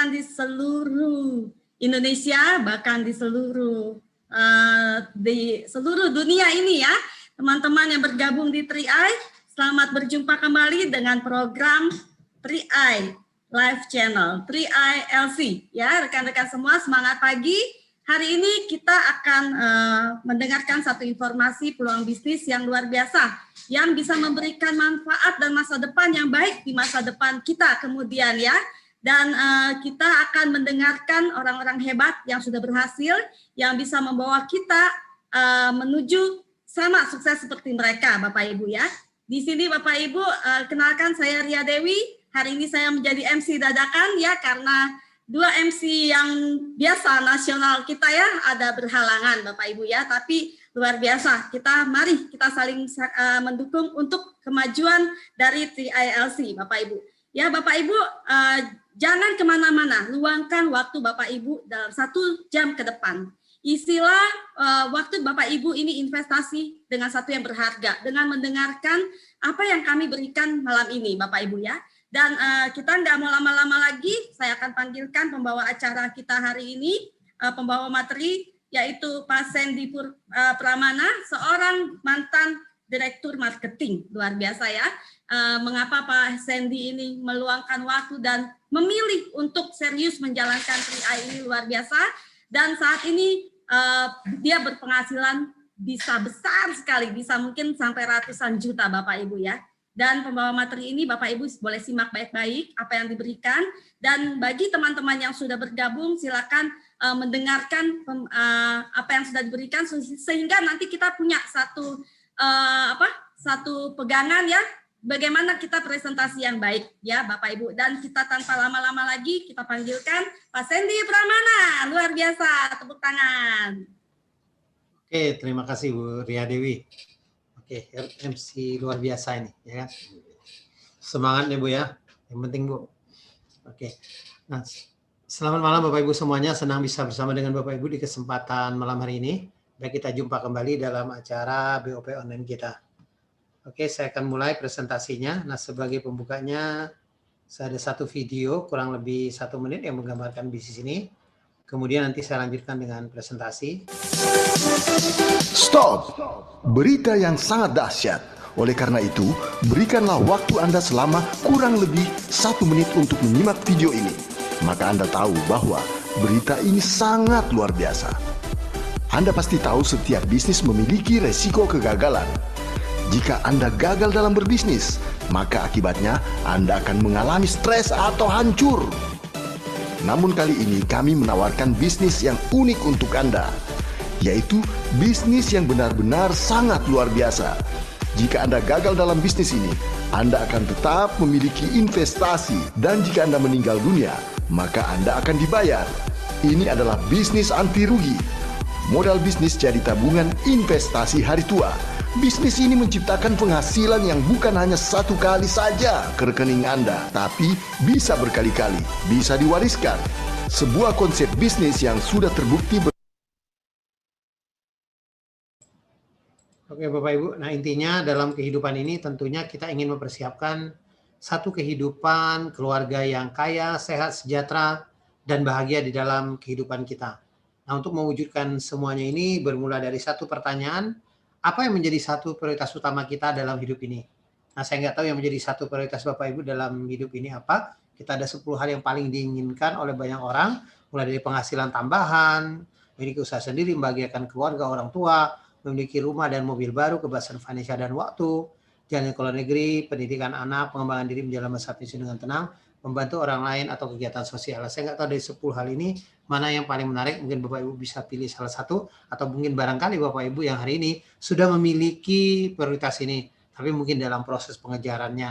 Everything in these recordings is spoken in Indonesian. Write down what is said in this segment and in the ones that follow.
bahkan di seluruh Indonesia, bahkan di seluruh dunia ini ya, teman-teman yang bergabung di 3i, selamat berjumpa kembali dengan program 3i Live Channel, 3i LC ya, rekan-rekan semua, semangat pagi. Hari ini kita akan mendengarkan satu informasi peluang bisnis yang luar biasa yang bisa memberikan manfaat dan masa depan yang baik di masa depan kita kemudian ya. Dan kita akan mendengarkan orang-orang hebat yang sudah berhasil, yang bisa membawa kita menuju sama sukses seperti mereka, Bapak Ibu ya. Di sini Bapak Ibu, kenalkan saya Ria Dewi. Hari ini saya menjadi MC dadakan ya, karena dua MC yang biasa nasional kita ya ada berhalangan Bapak Ibu ya, tapi luar biasa. Mari kita saling mendukung untuk kemajuan dari 3ILC Bapak Ibu. Ya Bapak Ibu, jangan kemana-mana, luangkan waktu Bapak Ibu dalam 1 jam ke depan. Isilah waktu Bapak Ibu ini investasi dengan satu yang berharga, dengan mendengarkan apa yang kami berikan malam ini Bapak Ibu ya. Dan kita nggak mau lama-lama lagi, saya akan panggilkan pembawa acara kita hari ini, pembawa materi, yaitu Pak Sandy Pramana, seorang mantan Direktur Marketing, luar biasa ya. Mengapa Pak Sandy ini meluangkan waktu dan memilih untuk serius menjalankan 3i ini luar biasa, dan saat ini dia berpenghasilan bisa besar sekali, bisa mungkin sampai ratusan juta Bapak Ibu ya. Dan pembawa materi ini Bapak Ibu boleh simak baik-baik apa yang diberikan, dan bagi teman-teman yang sudah bergabung silakan mendengarkan apa yang sudah diberikan sehingga nanti kita punya satu pegangan ya, bagaimana kita presentasi yang baik ya Bapak Ibu. Dan kita tanpa lama-lama lagi kita panggilkan Pak Sandy Pramana, luar biasa, tepuk tangan. Oke, terima kasih Bu Ria Dewi. Oke, MC luar biasa ini, ya kan? Semangat nih Bu ya, yang penting Bu. Oke, nah selamat malam Bapak Ibu semuanya, senang bisa bersama dengan Bapak Ibu di kesempatan malam hari ini. Baik, kita jumpa kembali dalam acara BOP Online kita. Oke, saya akan mulai presentasinya. Nah, sebagai pembukanya, saya ada satu video kurang lebih 1 menit yang menggambarkan bisnis ini. Kemudian nanti saya lanjutkan dengan presentasi. Stop! Berita yang sangat dahsyat. Oleh karena itu, berikanlah waktu Anda selama kurang lebih 1 menit untuk menyimak video ini. Maka Anda tahu bahwa berita ini sangat luar biasa. Anda pasti tahu setiap bisnis memiliki resiko kegagalan. Jika Anda gagal dalam berbisnis, maka akibatnya Anda akan mengalami stres atau hancur. Namun kali ini kami menawarkan bisnis yang unik untuk Anda, yaitu bisnis yang benar-benar sangat luar biasa. Jika Anda gagal dalam bisnis ini, Anda akan tetap memiliki investasi, dan jika Anda meninggal dunia, maka Anda akan dibayar. Ini adalah bisnis anti rugi. Modal bisnis jadi tabungan investasi hari tua. Bisnis ini menciptakan penghasilan yang bukan hanya 1 kali saja ke rekening Anda, tapi bisa berkali-kali, bisa diwariskan. Sebuah konsep bisnis yang sudah terbukti. Oke Bapak Ibu, nah intinya dalam kehidupan ini tentunya kita ingin mempersiapkan satu kehidupan keluarga yang kaya, sehat, sejahtera, dan bahagia di dalam kehidupan kita. Nah, untuk mewujudkan semuanya ini bermula dari satu pertanyaan, apa yang menjadi satu prioritas utama kita dalam hidup ini? Nah, saya nggak tahu yang menjadi satu prioritas Bapak Ibu dalam hidup ini apa. Kita ada 10 hal yang paling diinginkan oleh banyak orang, mulai dari penghasilan tambahan, memiliki usaha sendiri, membahagiakan keluarga, orang tua, memiliki rumah dan mobil baru, kebebasan finansial dan waktu, jalan ke luar negeri, pendidikan anak, pengembangan diri menjalani masa pensiun dengan tenang, membantu orang lain atau kegiatan sosial. Saya nggak tahu dari 10 hal ini mana yang paling menarik. Mungkin Bapak Ibu bisa pilih salah satu, atau mungkin barangkali Bapak Ibu yang hari ini sudah memiliki prioritas ini, tapi mungkin dalam proses pengejarannya.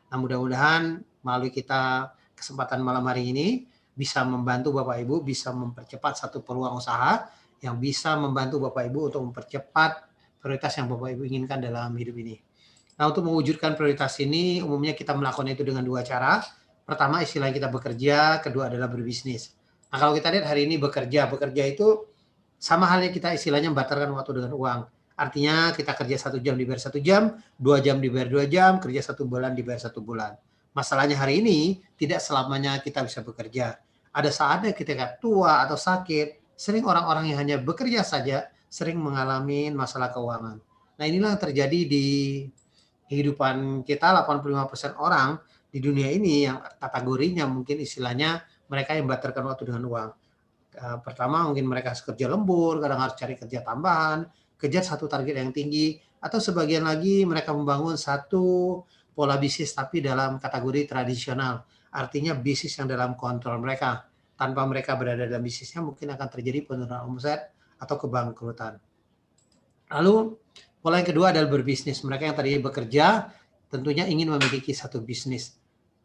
Nah, mudah-mudahan melalui kita kesempatan malam hari ini bisa membantu Bapak Ibu bisa mempercepat satu peluang usaha yang bisa membantu Bapak Ibu untuk mempercepat prioritas yang Bapak Ibu inginkan dalam hidup ini. Nah, untuk mewujudkan prioritas ini umumnya kita melakukan itu dengan 2 cara. Pertama, istilah kita bekerja, kedua adalah berbisnis. Nah, kalau kita lihat hari ini bekerja itu sama halnya kita istilahnya membatalkan waktu dengan uang. Artinya kita kerja 1 jam dibayar 1 jam, 2 jam dibayar 2 jam, kerja 1 bulan dibayar 1 bulan. Masalahnya hari ini tidak selamanya kita bisa bekerja. ada saatnya ketika tua atau sakit, sering orang-orang yang hanya bekerja saja sering mengalami masalah keuangan. Nah, inilah yang terjadi di kehidupan kita. 85% orang di dunia ini yang kategorinya mungkin istilahnya mereka yang membatalkan waktu dengan uang. Pertama mungkin mereka kerja lembur, kadang harus cari kerja tambahan, kejar satu target yang tinggi, atau sebagian lagi mereka membangun satu pola bisnis tapi dalam kategori tradisional. Artinya bisnis yang dalam kontrol mereka. Tanpa mereka berada dalam bisnisnya mungkin akan terjadi penurunan omset atau kebangkrutan. Lalu pola yang kedua adalah berbisnis. Mereka yang tadi bekerja tentunya ingin memiliki satu bisnis.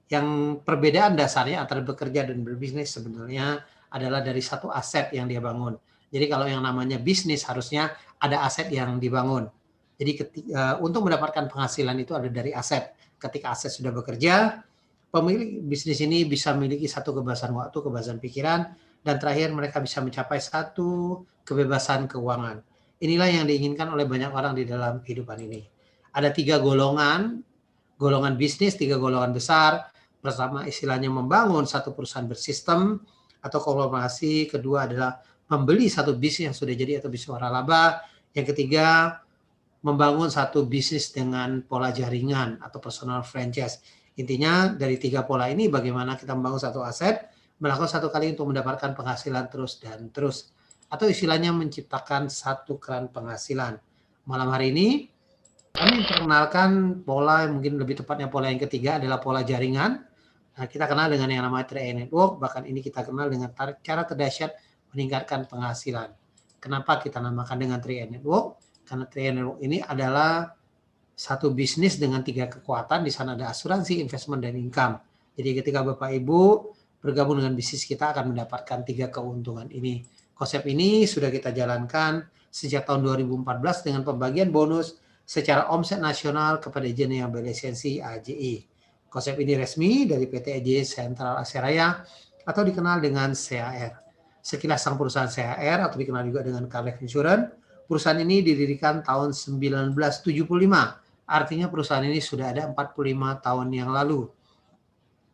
Yang perbedaan dasarnya antara bekerja dan berbisnis sebenarnya adalah dari satu aset yang dia bangun. Jadi kalau yang namanya bisnis harusnya ada aset yang dibangun. Jadi untuk mendapatkan penghasilan itu ada dari aset. Ketika aset sudah bekerja, pemilik bisnis ini bisa memiliki satu kebebasan waktu, kebebasan pikiran, dan terakhir mereka bisa mencapai satu kebebasan keuangan. Inilah yang diinginkan oleh banyak orang di dalam kehidupan ini. Ada 3 golongan bisnis, 3 golongan besar. Pertama istilahnya membangun satu perusahaan bersistem atau kolaborasi. Kedua adalah membeli satu bisnis yang sudah jadi atau bisnis waralaba. Yang ketiga, membangun satu bisnis dengan pola jaringan atau personal franchise. Intinya dari 3 pola ini bagaimana kita membangun satu aset, melakukan satu kali untuk mendapatkan penghasilan terus dan terus. Atau istilahnya menciptakan satu keran penghasilan. Malam hari ini kami memperkenalkan pola, mungkin lebih tepatnya pola yang ketiga adalah pola jaringan. Nah, kita kenal dengan yang namanya 3i Network, bahkan ini kita kenal dengan cara terdahsyat meningkatkan penghasilan. Kenapa kita namakan dengan 3i Network? Karena 3i Network ini adalah satu bisnis dengan 3 kekuatan. Di sana ada asuransi, investment, dan income. Jadi ketika Bapak Ibu bergabung dengan bisnis kita akan mendapatkan 3 keuntungan ini. Konsep ini sudah kita jalankan sejak tahun 2014 dengan pembagian bonus secara omset nasional kepada agen yang berlisensi AJI. Konsep ini resmi dari PT AJI Sentral Asia Raya atau dikenal dengan CAR. Sekilas sang perusahaan CAR atau dikenal juga dengan Car Life Insurance, perusahaan ini didirikan tahun 1975. Artinya perusahaan ini sudah ada 45 tahun yang lalu.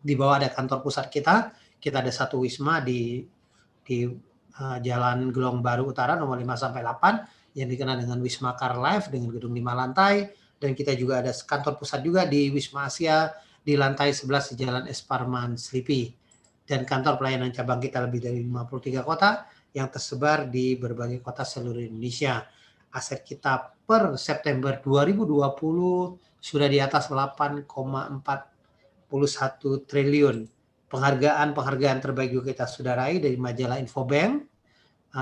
Di bawah ada kantor pusat kita ada satu wisma di Jalan Gelong Baru Utara nomor 5-8 yang dikenal dengan Wisma Car Life dengan gedung 5 lantai, dan kita juga ada kantor pusat juga di Wisma Asia di lantai 11 di Jalan Esparman Slipi, dan kantor pelayanan cabang kita lebih dari 53 kota yang tersebar di berbagai kota seluruh Indonesia. Aset kita per September 2020 sudah di atas 8,41 triliun. Penghargaan terbaik juga kita sudah raih dari majalah Infobank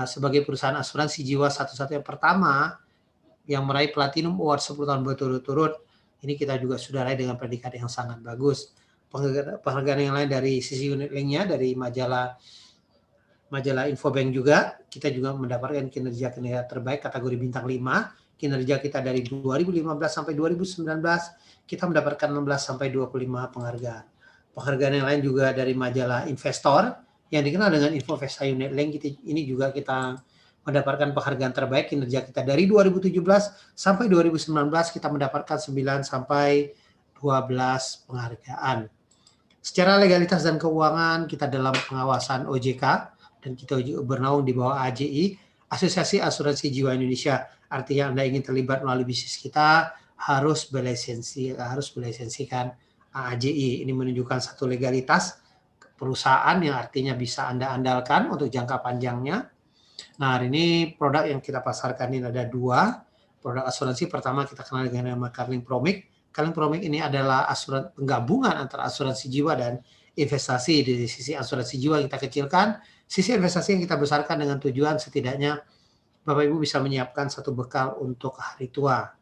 sebagai perusahaan asuransi jiwa satu-satunya pertama yang meraih Platinum Award 10 tahun berturut-turut. Ini kita juga sudah raih dengan predikat yang sangat bagus. Penghargaan yang lain dari sisi unit linknya dari majalah Infobank juga, kita juga mendapatkan kinerja terbaik kategori bintang 5. Kinerja kita dari 2015 sampai 2019 kita mendapatkan 16 sampai 25 penghargaan. Penghargaan yang lain juga dari majalah Investor yang dikenal dengan Infovesta Unit Link. Ini juga kita mendapatkan penghargaan terbaik. Kinerja kita dari 2017 sampai 2019 kita mendapatkan 9 sampai 12 penghargaan. Secara legalitas dan keuangan kita dalam pengawasan OJK dan kita bernaung di bawah AJI, Asosiasi Asuransi Jiwa Indonesia. Artinya Anda ingin terlibat melalui bisnis kita harus berlisensikan AJI. Ini menunjukkan satu legalitas perusahaan yang artinya bisa Anda andalkan untuk jangka panjangnya. Nah, hari ini produk yang kita pasarkan ini ada 2 produk asuransi. Pertama kita kenal dengan nama Carling Promic. Carling Promic ini adalah penggabungan antara asuransi jiwa dan investasi. Dari sisi asuransi jiwa kita kecilkan, sisi investasi yang kita besarkan dengan tujuan setidaknya Bapak Ibu bisa menyiapkan satu bekal untuk hari tua.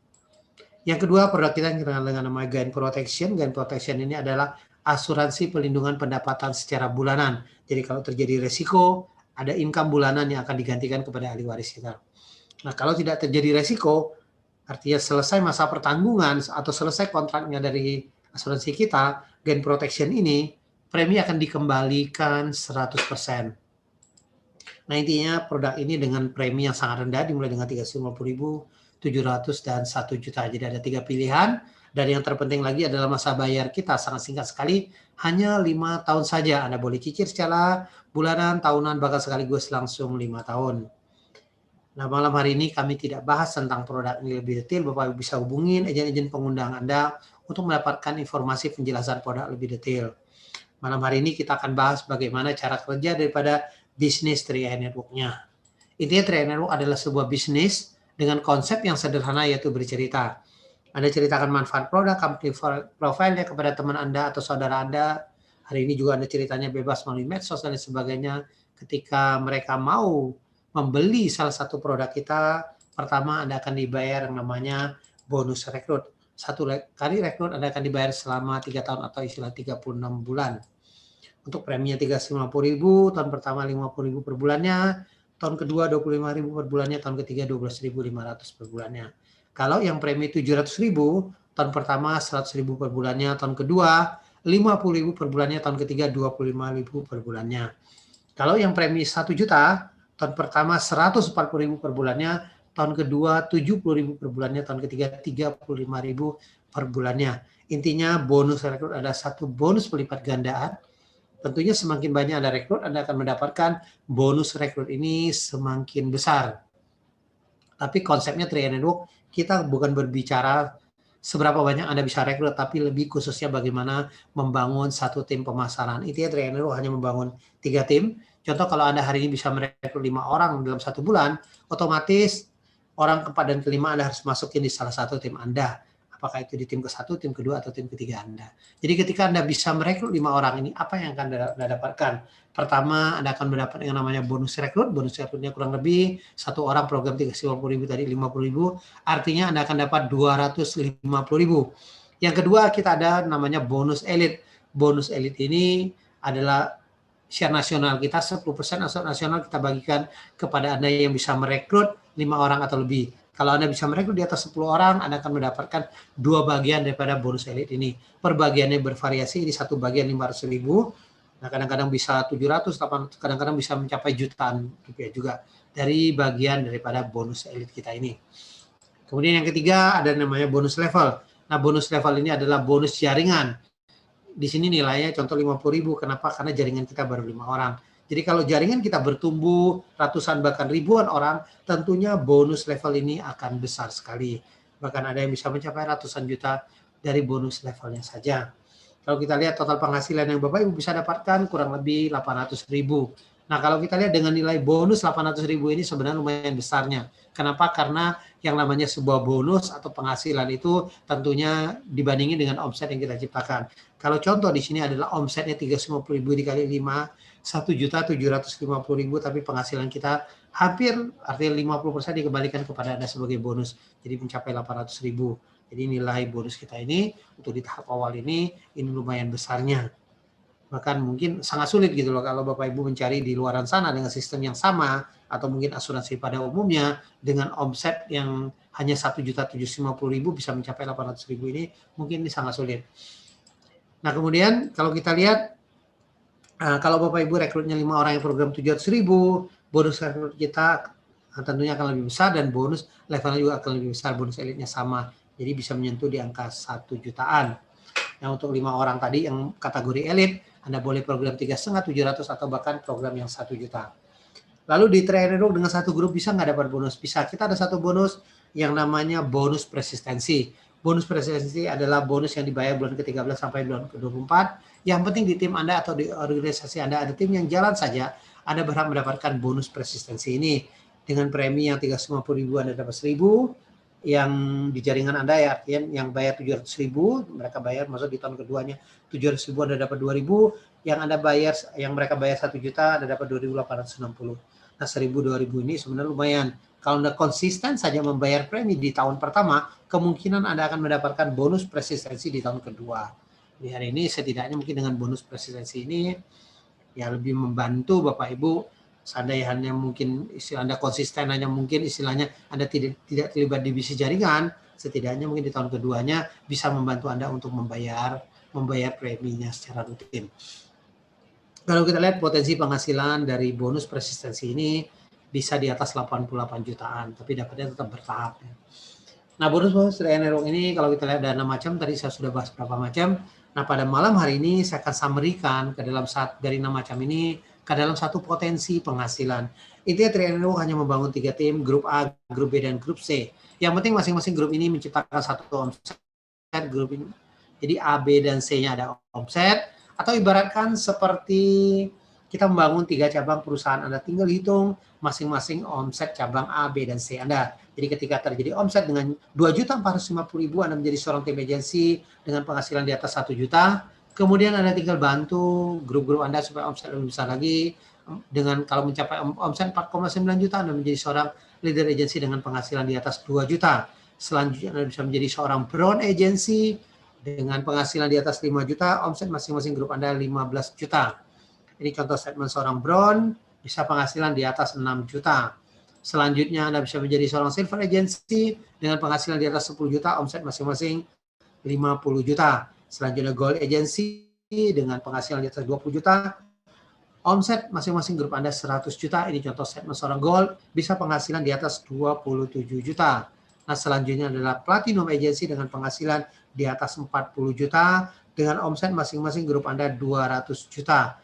Yang kedua, produk kita yang dikenal dengan nama Gain Protection. Gain Protection ini adalah asuransi pelindungan pendapatan secara bulanan. Jadi kalau terjadi resiko, ada income bulanan yang akan digantikan kepada ahli waris kita. Nah, kalau tidak terjadi resiko, artinya selesai masa pertanggungan atau selesai kontraknya dari asuransi kita, Gain Protection ini, premi akan dikembalikan 100%. Nah, intinya produk ini dengan premi yang sangat rendah, dimulai dengan 350.000, 700, dan 1 juta. Jadi ada 3 pilihan. Dan yang terpenting lagi adalah masa bayar kita sangat singkat sekali, hanya 5 tahun saja. Anda boleh cicil secara bulanan, tahunan, bahkan sekaligus langsung 5 tahun. Nah, malam hari ini kami tidak bahas tentang produk ini lebih detail. Bapak Ibu bisa hubungin agen-agen pengundang Anda untuk mendapatkan informasi penjelasan produk lebih detail. Malam hari ini kita akan bahas bagaimana cara kerja daripada bisnis 3i Network-nya. Intinya 3i Network adalah sebuah bisnis dengan konsep yang sederhana, yaitu bercerita. Anda ceritakan manfaat produk, company profile-nya kepada teman Anda atau saudara Anda. Hari ini juga Anda ceritanya bebas melalui medsos dan sebagainya. Ketika mereka mau membeli salah satu produk kita, pertama Anda akan dibayar yang namanya bonus rekrut. Satu kali rekrut Anda akan dibayar selama 3 tahun atau istilah 36 bulan. Untuk preminya 350.000, tahun pertama 50.000 per bulannya, tahun kedua 25.000 per bulannya, tahun ketiga 12.500 per bulannya. Kalau yang premi 700.000, tahun pertama 100.000 per bulannya, tahun kedua 50.000 per bulannya, tahun ketiga 25.000 per bulannya. Kalau yang premi 1 juta, tahun pertama 140.000 per bulannya, tahun kedua 70.000 per bulannya, tahun ketiga 35.000 per bulannya. Intinya bonus rekrut ada satu bonus pelipat gandaan. Tentunya semakin banyak Anda rekrut, Anda akan mendapatkan bonus rekrut ini semakin besar. Tapi konsepnya 3i Network, kita bukan berbicara seberapa banyak Anda bisa rekrut, tapi lebih khususnya bagaimana membangun satu tim pemasaran. Intinya 3i Network hanya membangun 3 tim. Contoh kalau Anda hari ini bisa merekrut 5 orang dalam 1 bulan, otomatis orang keempat dan kelima Anda harus masukin di salah satu tim Anda. Apakah itu di tim ke-1, tim kedua, atau tim ketiga Anda. Jadi ketika Anda bisa merekrut 5 orang ini, apa yang akan Anda dapatkan? Pertama, Anda akan mendapat yang namanya bonus rekrut. Bonus rekrutnya kurang lebih 1 orang program 350.000 tadi 50.000. Artinya Anda akan dapat 250.000. Yang kedua, kita ada namanya bonus elit. Bonus elit ini adalah share nasional kita, 10% aset nasional kita bagikan kepada Anda yang bisa merekrut 5 orang atau lebih. Kalau Anda bisa merekrut di atas 10 orang, Anda akan mendapatkan 2 bagian daripada bonus elit ini. Per bagiannya bervariasi, ini 1 bagian 500.000. Nah, kadang-kadang bisa 700, kadang-kadang bisa mencapai jutaan rupiah juga dari bagian daripada bonus elit kita ini. Kemudian yang ketiga ada namanya bonus level. Nah, bonus level ini adalah bonus jaringan. Di sini nilainya contoh 50.000. Kenapa? Karena jaringan kita baru 5 orang. Jadi kalau jaringan kita bertumbuh ratusan bahkan ribuan orang, tentunya bonus level ini akan besar sekali. Bahkan ada yang bisa mencapai ratusan juta dari bonus levelnya saja. Kalau kita lihat total penghasilan yang Bapak Ibu bisa dapatkan kurang lebih 800.000. Nah, kalau kita lihat dengan nilai bonus 800.000 ini sebenarnya lumayan besarnya. Kenapa? Karena yang namanya sebuah bonus atau penghasilan itu tentunya dibandingin dengan omset yang kita ciptakan. Kalau contoh di sini adalah omsetnya 350.000 dikali 5, 1.750.000, tapi penghasilan kita hampir, artinya 50% dikembalikan kepada Anda sebagai bonus. Jadi mencapai 800.000. Jadi nilai bonus kita ini untuk di tahap awal ini lumayan besarnya. Bahkan mungkin sangat sulit gitu loh kalau Bapak Ibu mencari di luaran sana dengan sistem yang sama atau mungkin asuransi pada umumnya dengan omset yang hanya 1.750.000 bisa mencapai 800.000 ini mungkin ini sangat sulit. Nah, kemudian kalau kita lihat kalau Bapak Ibu rekrutnya 5 orang yang program 700.000, bonus rekrut kita tentunya akan lebih besar dan bonus levelnya juga akan lebih besar, bonus elitnya sama. Jadi bisa menyentuh di angka 1 jutaan. Yang untuk 5 orang tadi yang kategori elit, Anda boleh program 3,5, 700 atau bahkan program yang 1 juta. Lalu di 3i Network dengan satu grup bisa nggak dapat bonus? Bisa. Kita ada satu bonus yang namanya bonus persistensi. Bonus persistensi adalah bonus yang dibayar bulan ke-13 sampai bulan ke-24. Yang penting di tim Anda atau di organisasi Anda ada tim yang jalan saja, Anda berhak mendapatkan bonus persistensi ini. Dengan premi yang 350.000 Anda dapat 1.000. Yang di jaringan Anda ya artinya yang bayar 700.000, mereka bayar masuk di tahun keduanya 700.000 Anda dapat 2.000, yang mereka bayar 1 juta Anda dapat 2.860. Nah, 1.000 2.000 ini sebenarnya lumayan. Kalau Anda konsisten saja membayar premi di tahun pertama, kemungkinan Anda akan mendapatkan bonus persistensi di tahun kedua. Di hari ini setidaknya mungkin dengan bonus persistensi ini ya lebih membantu Bapak Ibu. Seandainya hanya mungkin istilah Anda konsisten, hanya mungkin istilahnya Anda tidak terlibat di bisnis jaringan, setidaknya mungkin di tahun keduanya bisa membantu Anda untuk membayar preminya secara rutin. Kalau kita lihat potensi penghasilan dari bonus persistensi ini bisa di atas 88 jutaan, tapi dapatnya tetap bertahap. Nah, bonus Network ini kalau kita lihat ada 6 macam, tadi saya sudah bahas berapa macam. Nah, pada malam hari ini saya akan summary-kan ke dalam dari 6 macam ini ke dalam satu potensi penghasilan. Intinya Network hanya membangun 3 tim, grup A, grup B, dan grup C. Yang penting masing-masing grup ini menciptakan satu omset grup ini. Jadi A, B, dan C-nya ada omset. Atau ibaratkan seperti kita membangun 3 cabang perusahaan, Anda tinggal hitung masing-masing omset cabang A, B, dan C Anda. Jadi ketika terjadi omset dengan 2.450.000, Anda menjadi seorang tim agensi dengan penghasilan di atas 1 juta. Kemudian Anda tinggal bantu grup-grup Anda supaya omset lebih besar lagi. Dengan kalau mencapai omset 4,9 juta, Anda menjadi seorang leader agensi dengan penghasilan di atas 2 juta. Selanjutnya Anda bisa menjadi seorang brown agency dengan penghasilan di atas 5 juta, omset masing-masing grup Anda 15 juta. Ini contoh statement seorang brown, bisa penghasilan di atas 6 juta. Selanjutnya Anda bisa menjadi seorang silver agency dengan penghasilan di atas 10 juta, omset masing-masing 50 juta. Selanjutnya gold agency dengan penghasilan di atas 20 juta, omset masing-masing grup Anda 100 juta. Ini contoh statement seorang gold, bisa penghasilan di atas 27 juta. Nah, selanjutnya adalah platinum agency dengan penghasilan di atas 40 juta dengan omset masing-masing grup Anda 200 juta.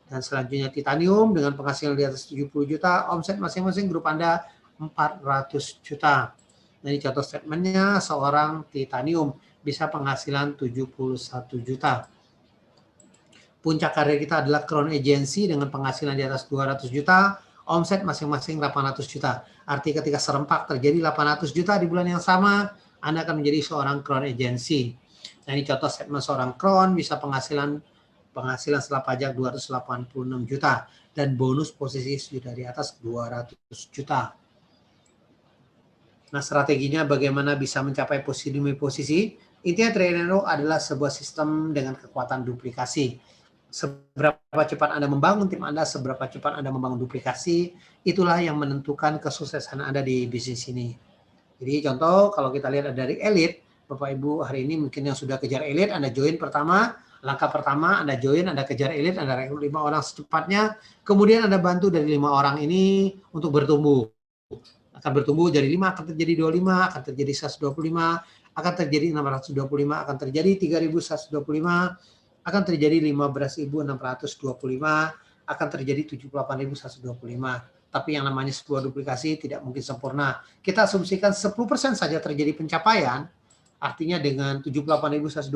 Dan selanjutnya titanium dengan penghasilan di atas 70 juta, omset masing-masing grup Anda 400 juta. Nah, ini contoh statementnya seorang titanium, bisa penghasilan 71 juta. Puncak karir kita adalah crown agency dengan penghasilan di atas 200 juta, omset masing-masing 800 juta. Artinya ketika serempak terjadi 800 juta di bulan yang sama, Anda akan menjadi seorang crown agency. Nah, ini contoh statement seorang crown, bisa penghasilan setelah pajak 286 juta dan bonus posisi sudah di atas 200 juta. Nah, strateginya bagaimana bisa mencapai posisi demi posisi? Intinya Network adalah sebuah sistem dengan kekuatan duplikasi. Seberapa cepat Anda membangun tim Anda, seberapa cepat Anda membangun duplikasi, itulah yang menentukan kesuksesan Anda di bisnis ini. Jadi contoh kalau kita lihat dari elite, Bapak Ibu hari ini mungkin yang sudah kejar elite, Anda join pertama, langkah pertama Anda join, Anda kejar elite, Anda rekrut 5 orang secepatnya, kemudian Anda bantu dari 5 orang ini untuk bertumbuh. Akan bertumbuh jadi 5, akan terjadi 25, akan terjadi 125, akan terjadi 625, akan terjadi 3.125, akan terjadi 15.625, akan terjadi 78.125. Tapi yang namanya sebuah duplikasi tidak mungkin sempurna. Kita asumsikan 10% saja terjadi pencapaian, artinya dengan 78.125,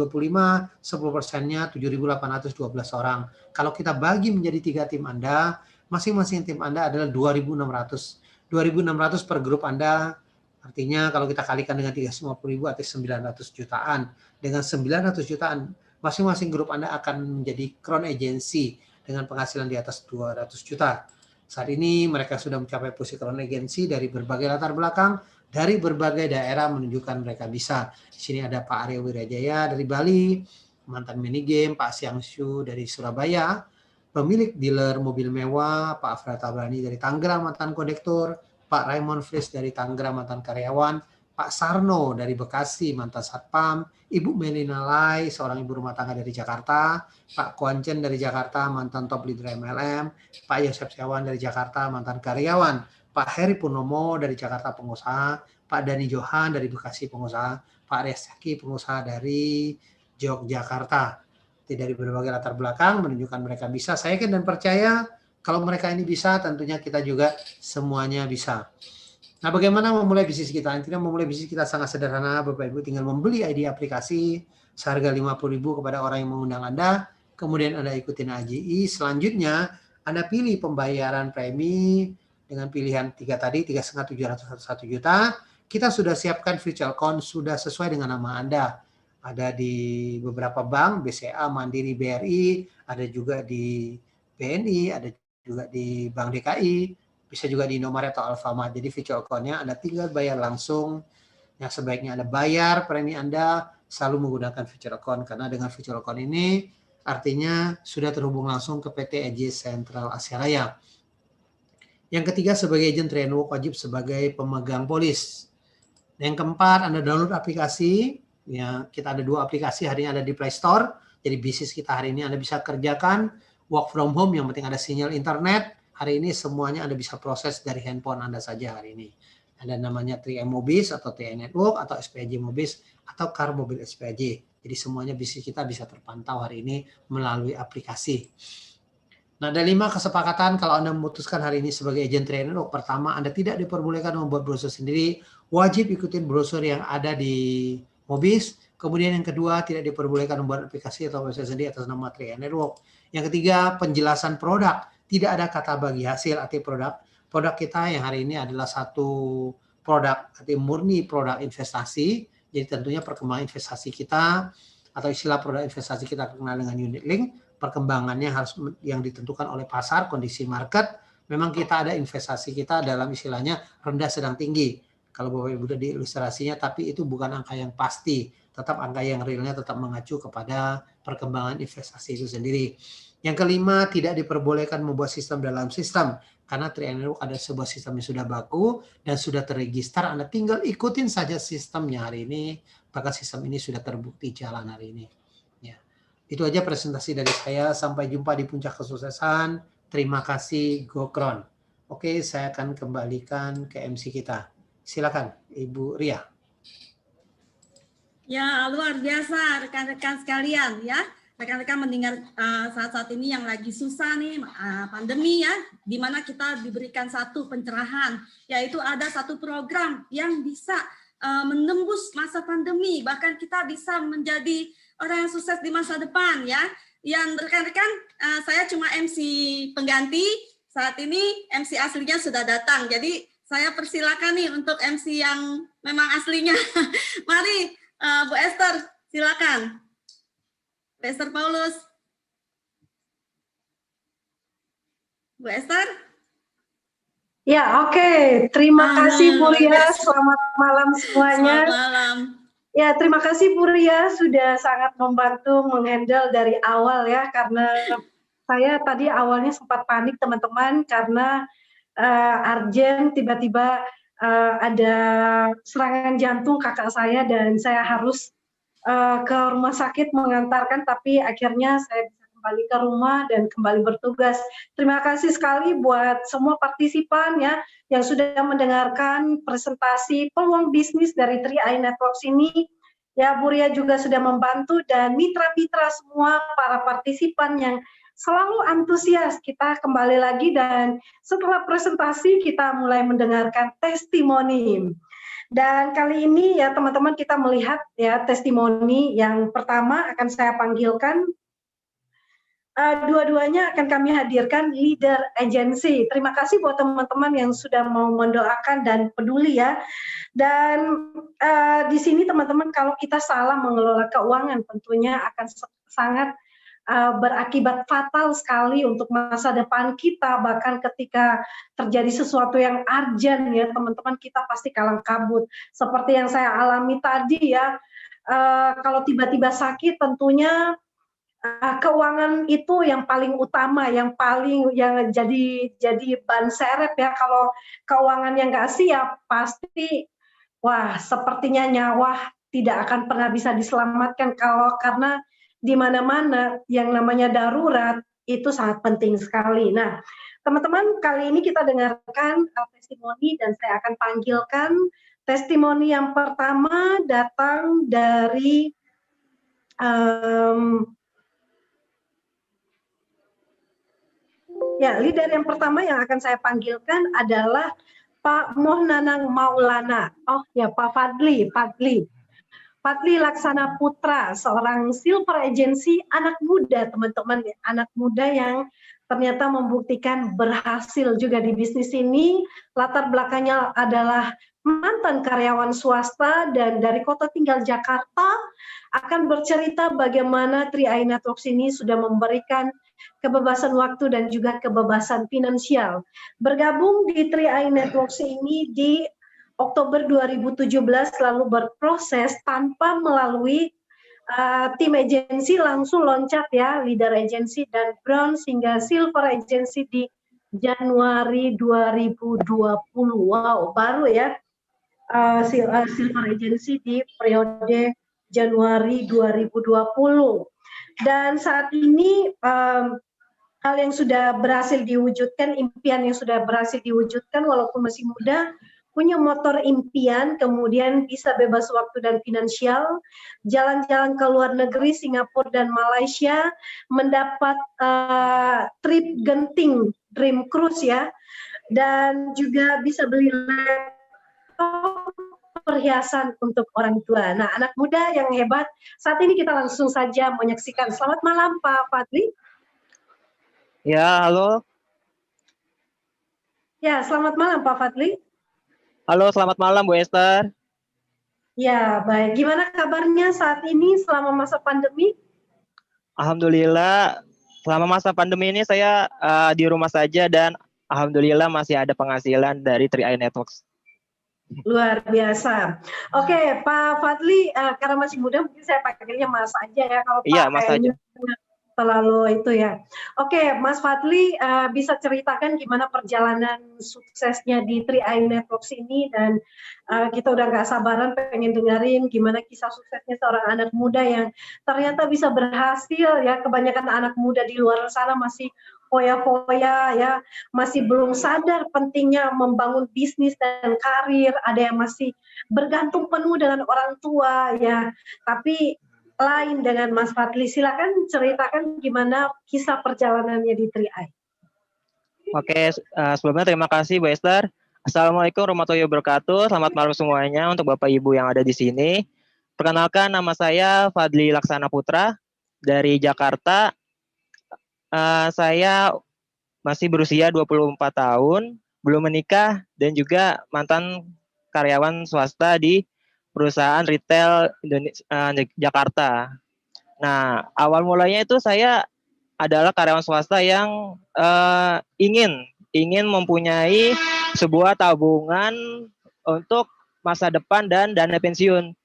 10%-nya 7.812 orang. Kalau kita bagi menjadi 3 tim Anda, masing-masing tim Anda adalah 2.600. 2.600 per grup Anda, artinya kalau kita kalikan dengan 350.000 artinya 900 jutaan. Dengan 900 jutaan, masing-masing grup Anda akan menjadi crown agency dengan penghasilan di atas 200 juta. Saat ini mereka sudah mencapai posisi crown agency dari berbagai latar belakang, dari berbagai daerah menunjukkan mereka bisa. Di sini ada Pak Aryo Wirajaya dari Bali, mantan minigame, Pak Siangshu dari Surabaya, pemilik dealer mobil mewah, Pak Afra Tabrani dari Tangerang, mantan kondektur, Pak Raymond Fris dari Tangerang, mantan karyawan, Pak Sarno dari Bekasi, mantan satpam, Ibu Melina Lai, seorang ibu rumah tangga dari Jakarta, Pak Kuancen dari Jakarta, mantan top leader MLM, Pak Yosef Setiawan dari Jakarta, mantan karyawan, Pak Heri Purnomo dari Jakarta, pengusaha, Pak Dani Johan dari Bekasi, pengusaha, Pak Resaki, pengusaha dari Yogyakarta. Dari berbagai latar belakang menunjukkan mereka bisa. Saya yakin dan percaya kalau mereka ini bisa, tentunya kita juga semuanya bisa. Nah, bagaimana memulai bisnis kita? Intinya memulai bisnis kita sangat sederhana, Bapak Ibu, tinggal membeli ID aplikasi seharga 50.000 kepada orang yang mengundang Anda, kemudian Anda ikutin AJI, selanjutnya Anda pilih pembayaran premi dengan pilihan 3 tadi, 3,5, 700, 1 juta. Kita sudah siapkan virtual account, sudah sesuai dengan nama Anda. Ada di beberapa bank, BCA, Mandiri, BRI, ada juga di BNI, ada juga di Bank DKI, bisa juga di Indomaret atau Alfamart. Jadi virtual account-nya Anda tinggal bayar langsung. Yang sebaiknya Anda bayar premi Anda selalu menggunakan virtual account, karena dengan virtual account ini artinya sudah terhubung langsung ke PT EJ Sentral Asia Raya. Yang ketiga, sebagai agent Network wajib sebagai pemegang polis. Yang keempat, Anda download aplikasi. Ya, kita ada 2 aplikasi hari ini ada di Play Store. Jadi bisnis kita hari ini Anda bisa kerjakan work from home, yang penting ada sinyal internet. Hari ini semuanya Anda bisa proses dari handphone Anda saja hari ini. Ada namanya 3M Mobis atau 3M Network atau SPAJ Mobis atau Car Mobil SPAJ. Jadi semuanya bisnis kita bisa terpantau hari ini melalui aplikasi. Nah, ada 5 kesepakatan kalau Anda memutuskan hari ini sebagai agen 3M Network. Pertama, Anda tidak diperbolehkan membuat brosur sendiri, wajib ikutin brosur yang ada di Mobis. Kemudian yang kedua, tidak diperbolehkan membuat aplikasi atau website sendiri atas nama 3M Network. Yang ketiga, penjelasan produk. Tidak ada kata bagi hasil arti produk. Produk kita yang hari ini adalah satu produk arti murni produk investasi. Jadi tentunya perkembangan investasi kita atau istilah produk investasi kita kenal dengan unit link. Perkembangannya harus yang ditentukan oleh pasar, kondisi market. Memang kita ada investasi kita dalam istilahnya rendah sedang tinggi. Kalau Bapak Ibu di ilustrasinya, tapi itu bukan angka yang pasti. Tetap angka yang realnya tetap mengacu kepada perkembangan investasi itu sendiri. Yang kelima, tidak diperbolehkan membuat sistem dalam sistem. Karena 3M Network ada sebuah sistem yang sudah baku dan sudah terregister. Anda tinggal ikutin saja sistemnya hari ini. Maka sistem ini sudah terbukti jalan hari ini. Ya. Itu aja presentasi dari saya. Sampai jumpa di puncak kesuksesan. Terima kasih, Gokron. Oke, saya akan kembalikan ke MC kita. Silakan, Ibu Ria. Ya, luar biasa rekan-rekan sekalian ya. Rekan-rekan mendengar saat-saat ini yang lagi susah nih pandemi ya, di mana kita diberikan satu pencerahan, yaitu ada satu program yang bisa menembus masa pandemi, bahkan kita bisa menjadi orang yang sukses di masa depan ya. Yang rekan-rekan, saya cuma MC pengganti, saat ini MC aslinya sudah datang, jadi saya persilakan nih untuk MC yang memang aslinya. Mari Bu Esther, silakan. Esther Paulus. Bu Esther? Ya, oke. Terima kasih Bu Ria. Selamat malam semuanya. Selamat malam. Ya, terima kasih Bu Ria sudah sangat membantu menghandle dari awal ya, karena saya tadi awalnya sempat panik teman-teman karena urgent tiba-tiba ada serangan jantung kakak saya dan saya harus ke rumah sakit mengantarkan, tapi akhirnya saya bisa kembali ke rumah dan kembali bertugas. Terima kasih sekali buat semua partisipan ya yang sudah mendengarkan presentasi peluang bisnis dari 3i Networks ini. Ya, Bu Ria juga sudah membantu dan mitra-mitra semua para partisipan yang selalu antusias. Kita kembali lagi dan setelah presentasi kita mulai mendengarkan testimoni. Dan kali ini ya teman-teman kita melihat ya testimoni yang pertama akan saya panggilkan. Dua-duanya akan kami hadirkan leader agency. Terima kasih buat teman-teman yang sudah mau mendoakan dan peduli ya. Dan di sini teman-teman kalau kita salah mengelola keuangan tentunya akan sangat berakibat fatal sekali untuk masa depan kita, bahkan ketika terjadi sesuatu yang urgent ya teman-teman kita pasti kalang kabut seperti yang saya alami tadi ya. Kalau tiba-tiba sakit tentunya keuangan itu yang paling utama, yang jadi ban serep ya. Kalau keuangan yang nggak siap pasti wah sepertinya nyawa tidak akan pernah bisa diselamatkan karena di mana-mana yang namanya darurat itu sangat penting sekali. Nah, teman-teman, kali ini kita dengarkan testimoni dan saya akan panggilkan testimoni yang pertama datang dari leader yang pertama yang akan saya panggilkan adalah Pak Mohnanang Maulana. Oh ya, Pak Fadli Laksana Putra, seorang silver agency, anak muda teman-teman, anak muda yang ternyata membuktikan berhasil juga di bisnis ini. Latar belakangnya adalah mantan karyawan swasta dan dari kota tinggal Jakarta, akan bercerita bagaimana 3i Networks ini sudah memberikan kebebasan waktu dan juga kebebasan finansial. Bergabung di 3i Networks ini di Oktober 2017 lalu berproses tanpa melalui tim agensi, langsung loncat ya leader agensi dan bronze hingga silver agensi di Januari 2020. Wow, baru ya silver agensi di periode Januari 2020. Dan saat ini hal yang sudah berhasil diwujudkan, impian yang sudah berhasil diwujudkan walaupun masih muda, punya motor impian, kemudian bisa bebas waktu dan finansial, jalan-jalan ke luar negeri, Singapura dan Malaysia, mendapat trip genting, dream cruise ya, dan juga bisa beli laptop, perhiasan untuk orang tua. Nah, anak muda yang hebat, saat ini kita langsung saja menyaksikan. Selamat malam, Pak Fadli. Ya, halo. Ya, selamat malam, Pak Fadli. Halo, selamat malam Bu Esther. Ya, baik. Gimana kabarnya saat ini selama masa pandemi? Alhamdulillah, selama masa pandemi ini saya di rumah saja dan alhamdulillah masih ada penghasilan dari 3i Networks. Luar biasa. Oke, Pak Fadli, karena masih muda mungkin saya panggilnya Mas aja ya. Kalau Iya, Pak Mas kayaknya aja. terlalu itu ya. Oke, Mas Fadli, bisa ceritakan gimana perjalanan suksesnya di 3i Networks ini, dan kita udah nggak sabaran pengen dengerin gimana kisah suksesnya seorang anak muda yang ternyata bisa berhasil ya. Kebanyakan anak muda di luar sana masih foya-foya ya, masih belum sadar pentingnya membangun bisnis dan karir, ada yang masih bergantung penuh dengan orang tua ya. Tapi lain dengan Mas Fadli, silakan ceritakan gimana kisah perjalanannya di 3i. Oke, sebelumnya terima kasih Bu Esther. Assalamualaikum warahmatullahi wabarakatuh. Selamat malam semuanya untuk Bapak Ibu yang ada di sini. Perkenalkan, nama saya Fadli Laksana Putra dari Jakarta. Saya masih berusia 24 tahun, belum menikah, dan juga mantan karyawan swasta di perusahaan retail Jakarta. Nah, awal mulanya itu saya adalah karyawan swasta yang ingin mempunyai sebuah tabungan untuk masa depan dan dana pensiun.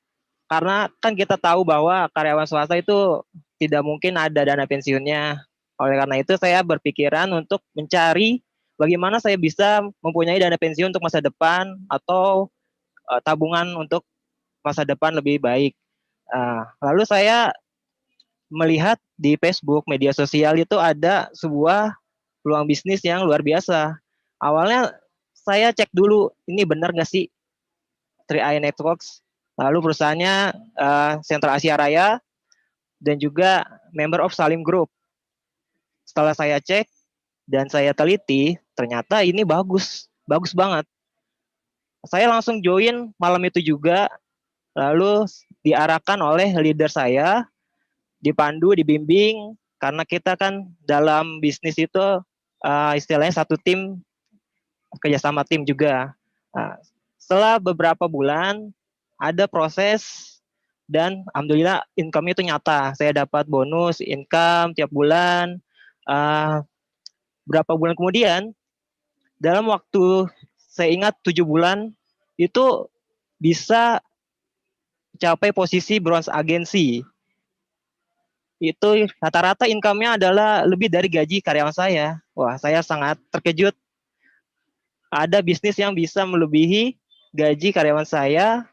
Karena kan kita tahu bahwa karyawan swasta itu tidak mungkin ada dana pensiunnya. Oleh karena itu saya berpikiran untuk mencari bagaimana saya bisa mempunyai dana pensiun untuk masa depan atau tabungan untuk masa depan lebih baik. Lalu saya melihat di Facebook, media sosial itu ada sebuah peluang bisnis yang luar biasa. Awalnya saya cek dulu, ini benar nggak sih 3i Networks? Lalu perusahaannya Sentral Asia Raya dan juga member of Salim Group. Setelah saya cek dan saya teliti, ternyata ini bagus banget. Saya langsung join malam itu juga, lalu diarahkan oleh leader saya, dipandu, dibimbing, karena kita kan dalam bisnis itu istilahnya satu tim, kerjasama tim juga. Setelah beberapa bulan, ada proses dan alhamdulillah income itu nyata. Saya dapat bonus income tiap bulan. Berapa bulan kemudian, dalam waktu saya ingat 7 bulan, itu bisa capai posisi bronze agency. Itu rata-rata income-nya adalah lebih dari gaji karyawan saya. Wah, saya sangat terkejut. Ada bisnis yang bisa melebihi gaji karyawan saya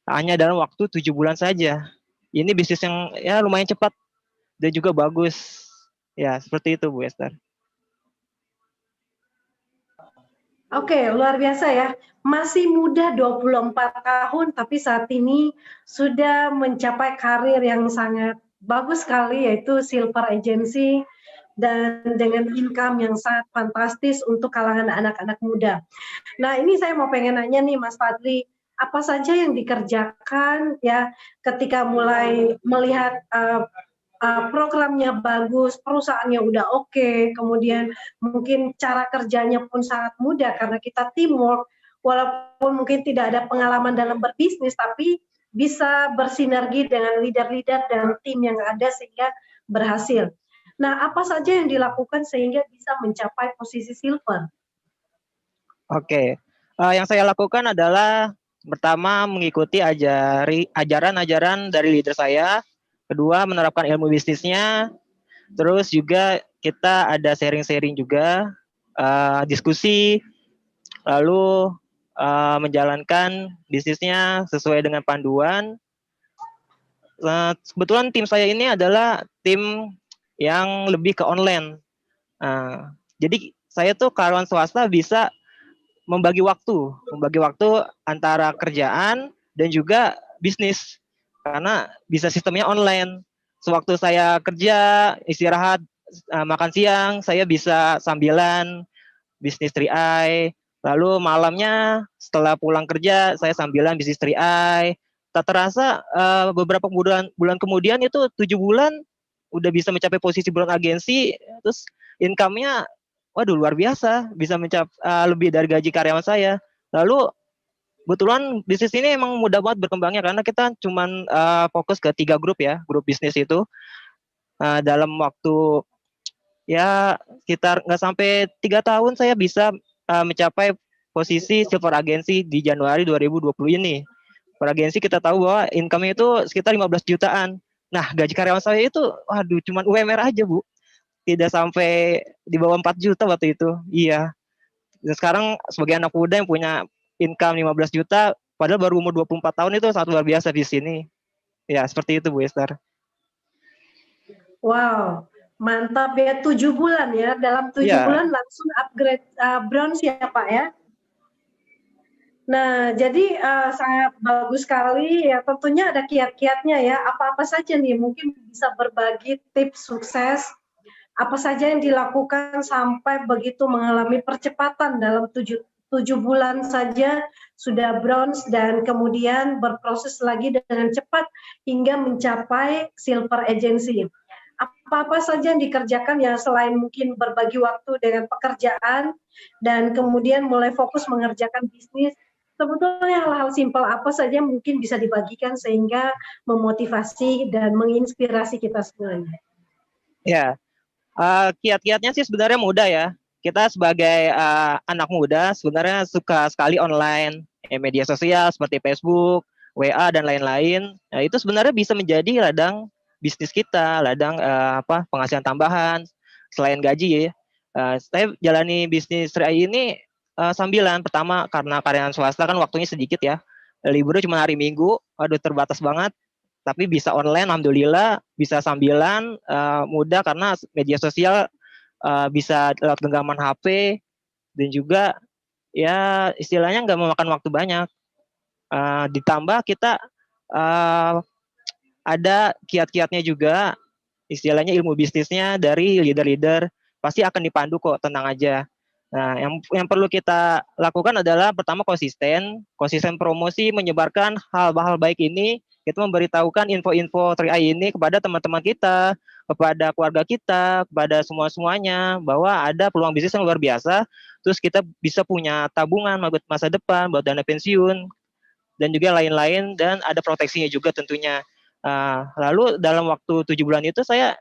hanya dalam waktu 7 bulan saja. Ini bisnis yang ya lumayan cepat dan juga bagus. Ya, seperti itu Bu Esther. Oke, luar biasa ya. Masih muda 24 tahun, tapi saat ini sudah mencapai karir yang sangat bagus sekali, yaitu Silver Agency, dan dengan income yang sangat fantastis untuk kalangan anak-anak muda. Nah, ini saya mau pengen nanya nih Mas Fadli, apa saja yang dikerjakan ya ketika mulai melihat programnya bagus, perusahaannya udah oke, kemudian mungkin cara kerjanya pun sangat mudah karena kita teamwork, walaupun mungkin tidak ada pengalaman dalam berbisnis, tapi bisa bersinergi dengan leader-leader dan tim yang ada sehingga berhasil. Nah, apa saja yang dilakukan sehingga bisa mencapai posisi silver? Oke, yang saya lakukan adalah pertama mengikuti ajaran-ajaran dari leader saya. Kedua, menerapkan ilmu bisnisnya. Terus juga kita ada sharing-sharing juga, diskusi, lalu menjalankan bisnisnya sesuai dengan panduan. Kebetulan tim saya ini adalah tim yang lebih ke online. Jadi saya tuh karyawan swasta bisa membagi waktu antara kerjaan dan juga bisnis, karena bisa sistemnya online. Sewaktu saya kerja, istirahat, makan siang, saya bisa sambilan bisnis 3i. Lalu malamnya setelah pulang kerja, saya sambilan bisnis 3i. Tak terasa beberapa bulan kemudian itu 7 bulan udah bisa mencapai posisi bulan agensi, terus income-nya waduh luar biasa, bisa mencapai lebih dari gaji karyawan saya. Lalu kebetulan bisnis ini emang mudah banget berkembangnya karena kita cuman fokus ke 3 grup ya, grup bisnis itu. Dalam waktu ya sekitar nggak sampai 3 tahun saya bisa mencapai posisi silver agensi di Januari 2020 ini. Per agensi kita tahu bahwa income itu sekitar 15 jutaan. Nah, gaji karyawan saya itu waduh cuman UMR aja, Bu. Tidak sampai di bawah 4 juta waktu itu. Iya. Dan sekarang sebagai anak muda yang punya income 15 juta padahal baru umur 24 tahun itu sangat luar biasa di sini. Ya, seperti itu Bu Esther. Wow, mantap ya, 7 bulan ya. Dalam 7 bulan langsung upgrade bronze ya Pak ya. Nah, jadi sangat bagus sekali ya. Tentunya ada kiat-kiatnya ya. Apa-apa saja nih mungkin bisa berbagi tips sukses. Apa saja yang dilakukan sampai begitu mengalami percepatan dalam 7 bulan saja sudah bronze dan kemudian berproses lagi dengan cepat hingga mencapai silver agency. Apa-apa saja yang dikerjakan ya selain mungkin berbagi waktu dengan pekerjaan dan kemudian mulai fokus mengerjakan bisnis. Sebetulnya hal-hal simpel apa saja mungkin bisa dibagikan sehingga memotivasi dan menginspirasi kita semuanya. Ya, kiat-kiatnya sih sebenarnya mudah ya. Kita sebagai anak muda sebenarnya suka sekali online, media sosial seperti Facebook, WA dan lain-lain. Nah, itu sebenarnya bisa menjadi ladang bisnis kita, ladang penghasilan tambahan selain gaji ya. Saya jalani bisnis 3i ini sambilan. Pertama karena karyawan swasta kan waktunya sedikit ya. Liburnya cuma hari Minggu, aduh terbatas banget. Tapi bisa online, alhamdulillah, bisa sambilan, mudah karena media sosial bisa lewat genggaman HP dan juga ya istilahnya nggak memakan waktu banyak. Ditambah kita ada kiat-kiatnya juga, istilahnya ilmu bisnisnya dari leader-leader pasti akan dipandu kok, tenang aja. Nah, yang perlu kita lakukan adalah pertama konsisten promosi, menyebarkan hal-hal baik ini, kita memberitahukan info-info 3i ini kepada teman-teman kita, kepada keluarga kita, kepada semuanya bahwa ada peluang bisnis yang luar biasa, terus kita bisa punya tabungan buat masa depan, buat dana pensiun, dan juga lain-lain, dan ada proteksinya juga tentunya. Lalu dalam waktu 7 bulan itu saya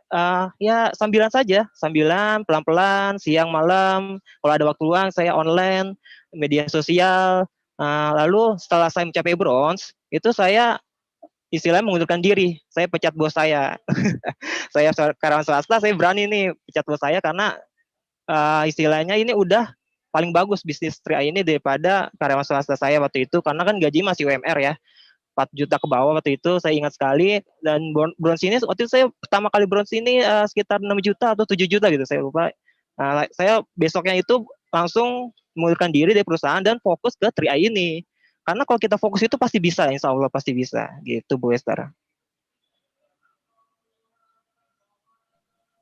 ya sambilan saja, sambilan pelan-pelan, siang malam, kalau ada waktu luang saya online, media sosial. Lalu setelah saya mencapai bronze, itu saya istilahnya mengundurkan diri, saya pecat bos saya. Saya karyawan swasta, saya berani nih pecat bos saya karena istilahnya ini udah paling bagus bisnis 3i ini daripada karyawan swasta saya waktu itu, karena kan gaji masih UMR ya, 4 juta ke bawah waktu itu, saya ingat sekali. Dan bronze ini waktu itu saya pertama kali bronze ini sekitar 6 juta atau 7 juta gitu, saya lupa. Saya besoknya itu langsung mengundurkan diri dari perusahaan dan fokus ke 3i ini. Karena kalau kita fokus itu pasti bisa, insya Allah pasti bisa. Gitu Bu Esther.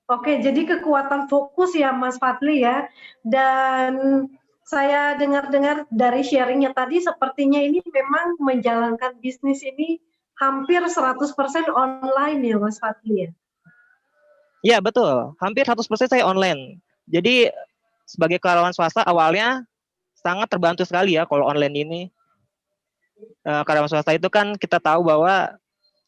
Oke, jadi kekuatan fokus ya Mas Fadli ya. Dan saya dengar-dengar dari sharingnya tadi sepertinya ini memang menjalankan bisnis ini hampir 100% online ya Mas Fadli ya? Iya betul, hampir 100% saya online. Jadi sebagai karyawan swasta awalnya sangat terbantu sekali ya kalau online ini. Karyawan swasta itu kan kita tahu bahwa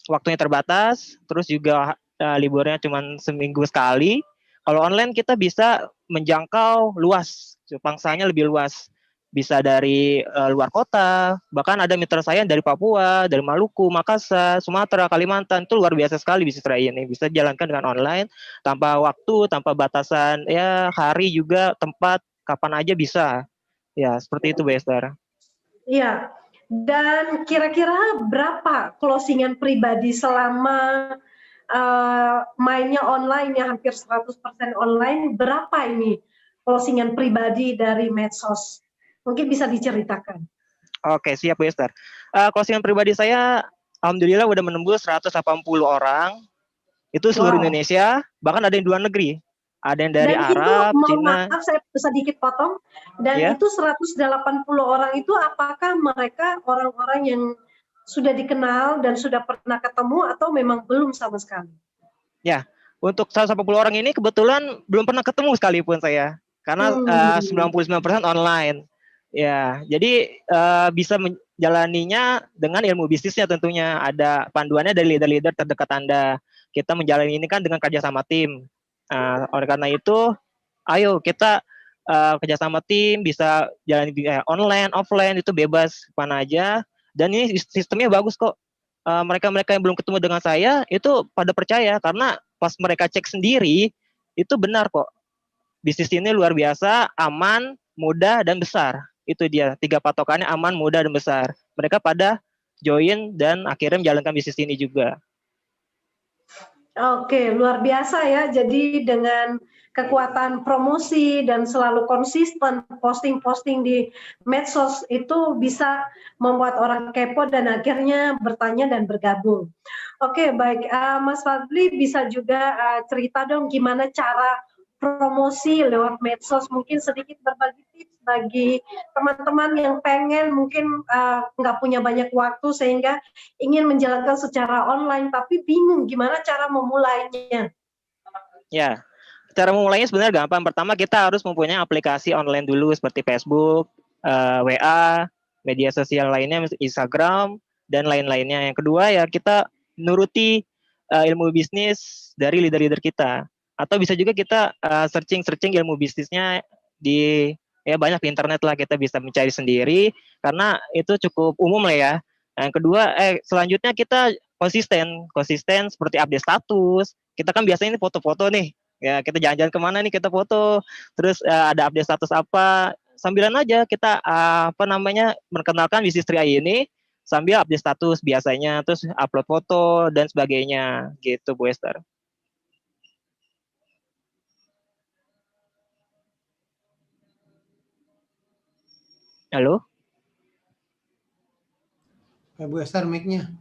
waktunya terbatas, terus juga liburnya cuma seminggu sekali. Kalau online kita bisa menjangkau luas, pangsanya lebih luas. Bisa dari luar kota, bahkan ada mitra saya dari Papua, dari Maluku, Makassar, Sumatera, Kalimantan. Itu luar biasa sekali bisnis 3i ini. Bisa jalankan dengan online, tanpa waktu, tanpa batasan, ya hari juga, tempat, kapan aja bisa. Ya, seperti itu Bu Esther. Iya, dan kira-kira berapa closingan pribadi selama mainnya online ya hampir 100% online, berapa ini closingan pribadi dari medsos? Mungkin bisa diceritakan. Oke, siap Bu Esther. Closingan pribadi saya, alhamdulillah udah menembus 180 orang. Itu seluruh Wow. Indonesia, bahkan ada yang luar negeri. Ada yang dari Dan Arab, itu, Cina. maaf saya sedikit potong, dan Ya. itu 180 orang itu apakah mereka orang-orang yang sudah dikenal dan sudah pernah ketemu atau memang belum sama sekali? Ya, untuk 180 orang ini kebetulan belum pernah ketemu sekalipun saya. Karena 99% online. Ya, jadi bisa menjalaninya dengan ilmu bisnisnya tentunya. Ada panduannya dari leader-leader terdekat Anda. Kita menjalani ini kan dengan kerja sama tim. Oleh karena itu, ayo kita kerja sama tim, bisa jalan online, offline, itu bebas mana aja. Dan ini sistemnya bagus kok. Mereka-mereka yang belum ketemu dengan saya itu pada percaya karena pas mereka cek sendiri itu benar kok. Bisnis ini luar biasa, aman, mudah, dan besar. Itu dia 3 patokannya, aman, mudah, dan besar. Mereka pada join dan akhirnya menjalankan bisnis ini juga. Oke, luar biasa ya. Jadi dengan kekuatan promosi dan selalu konsisten posting-posting di medsos itu bisa membuat orang kepo dan akhirnya bertanya dan bergabung. Oke, baik. Mas Fadli bisa juga cerita dong gimana cara promosi lewat medsos, mungkin sedikit berbagi tips bagi teman-teman yang pengen mungkin nggak punya banyak waktu sehingga ingin menjalankan secara online tapi bingung gimana cara memulainya. Ya, cara memulainya sebenarnya gampang. Pertama kita harus mempunyai aplikasi online dulu seperti Facebook, WA, media sosial lainnya, Instagram, dan lain-lainnya. Yang kedua ya kita nuruti ilmu bisnis dari leader-leader kita. Atau bisa juga kita searching ilmu bisnisnya di banyak di internet lah, kita bisa mencari sendiri karena itu cukup umum lah ya. Yang kedua, selanjutnya kita konsisten seperti update status. Kita kan biasanya ini foto-foto nih, ya kita jalan-jalan kemana nih kita foto, terus ada update status apa, sambilan aja kita memperkenalkan bisnis Tri ini sambil update status biasanya, terus upload foto dan sebagainya gitu Bu Esther. Halo? Bu Esther mic-nya.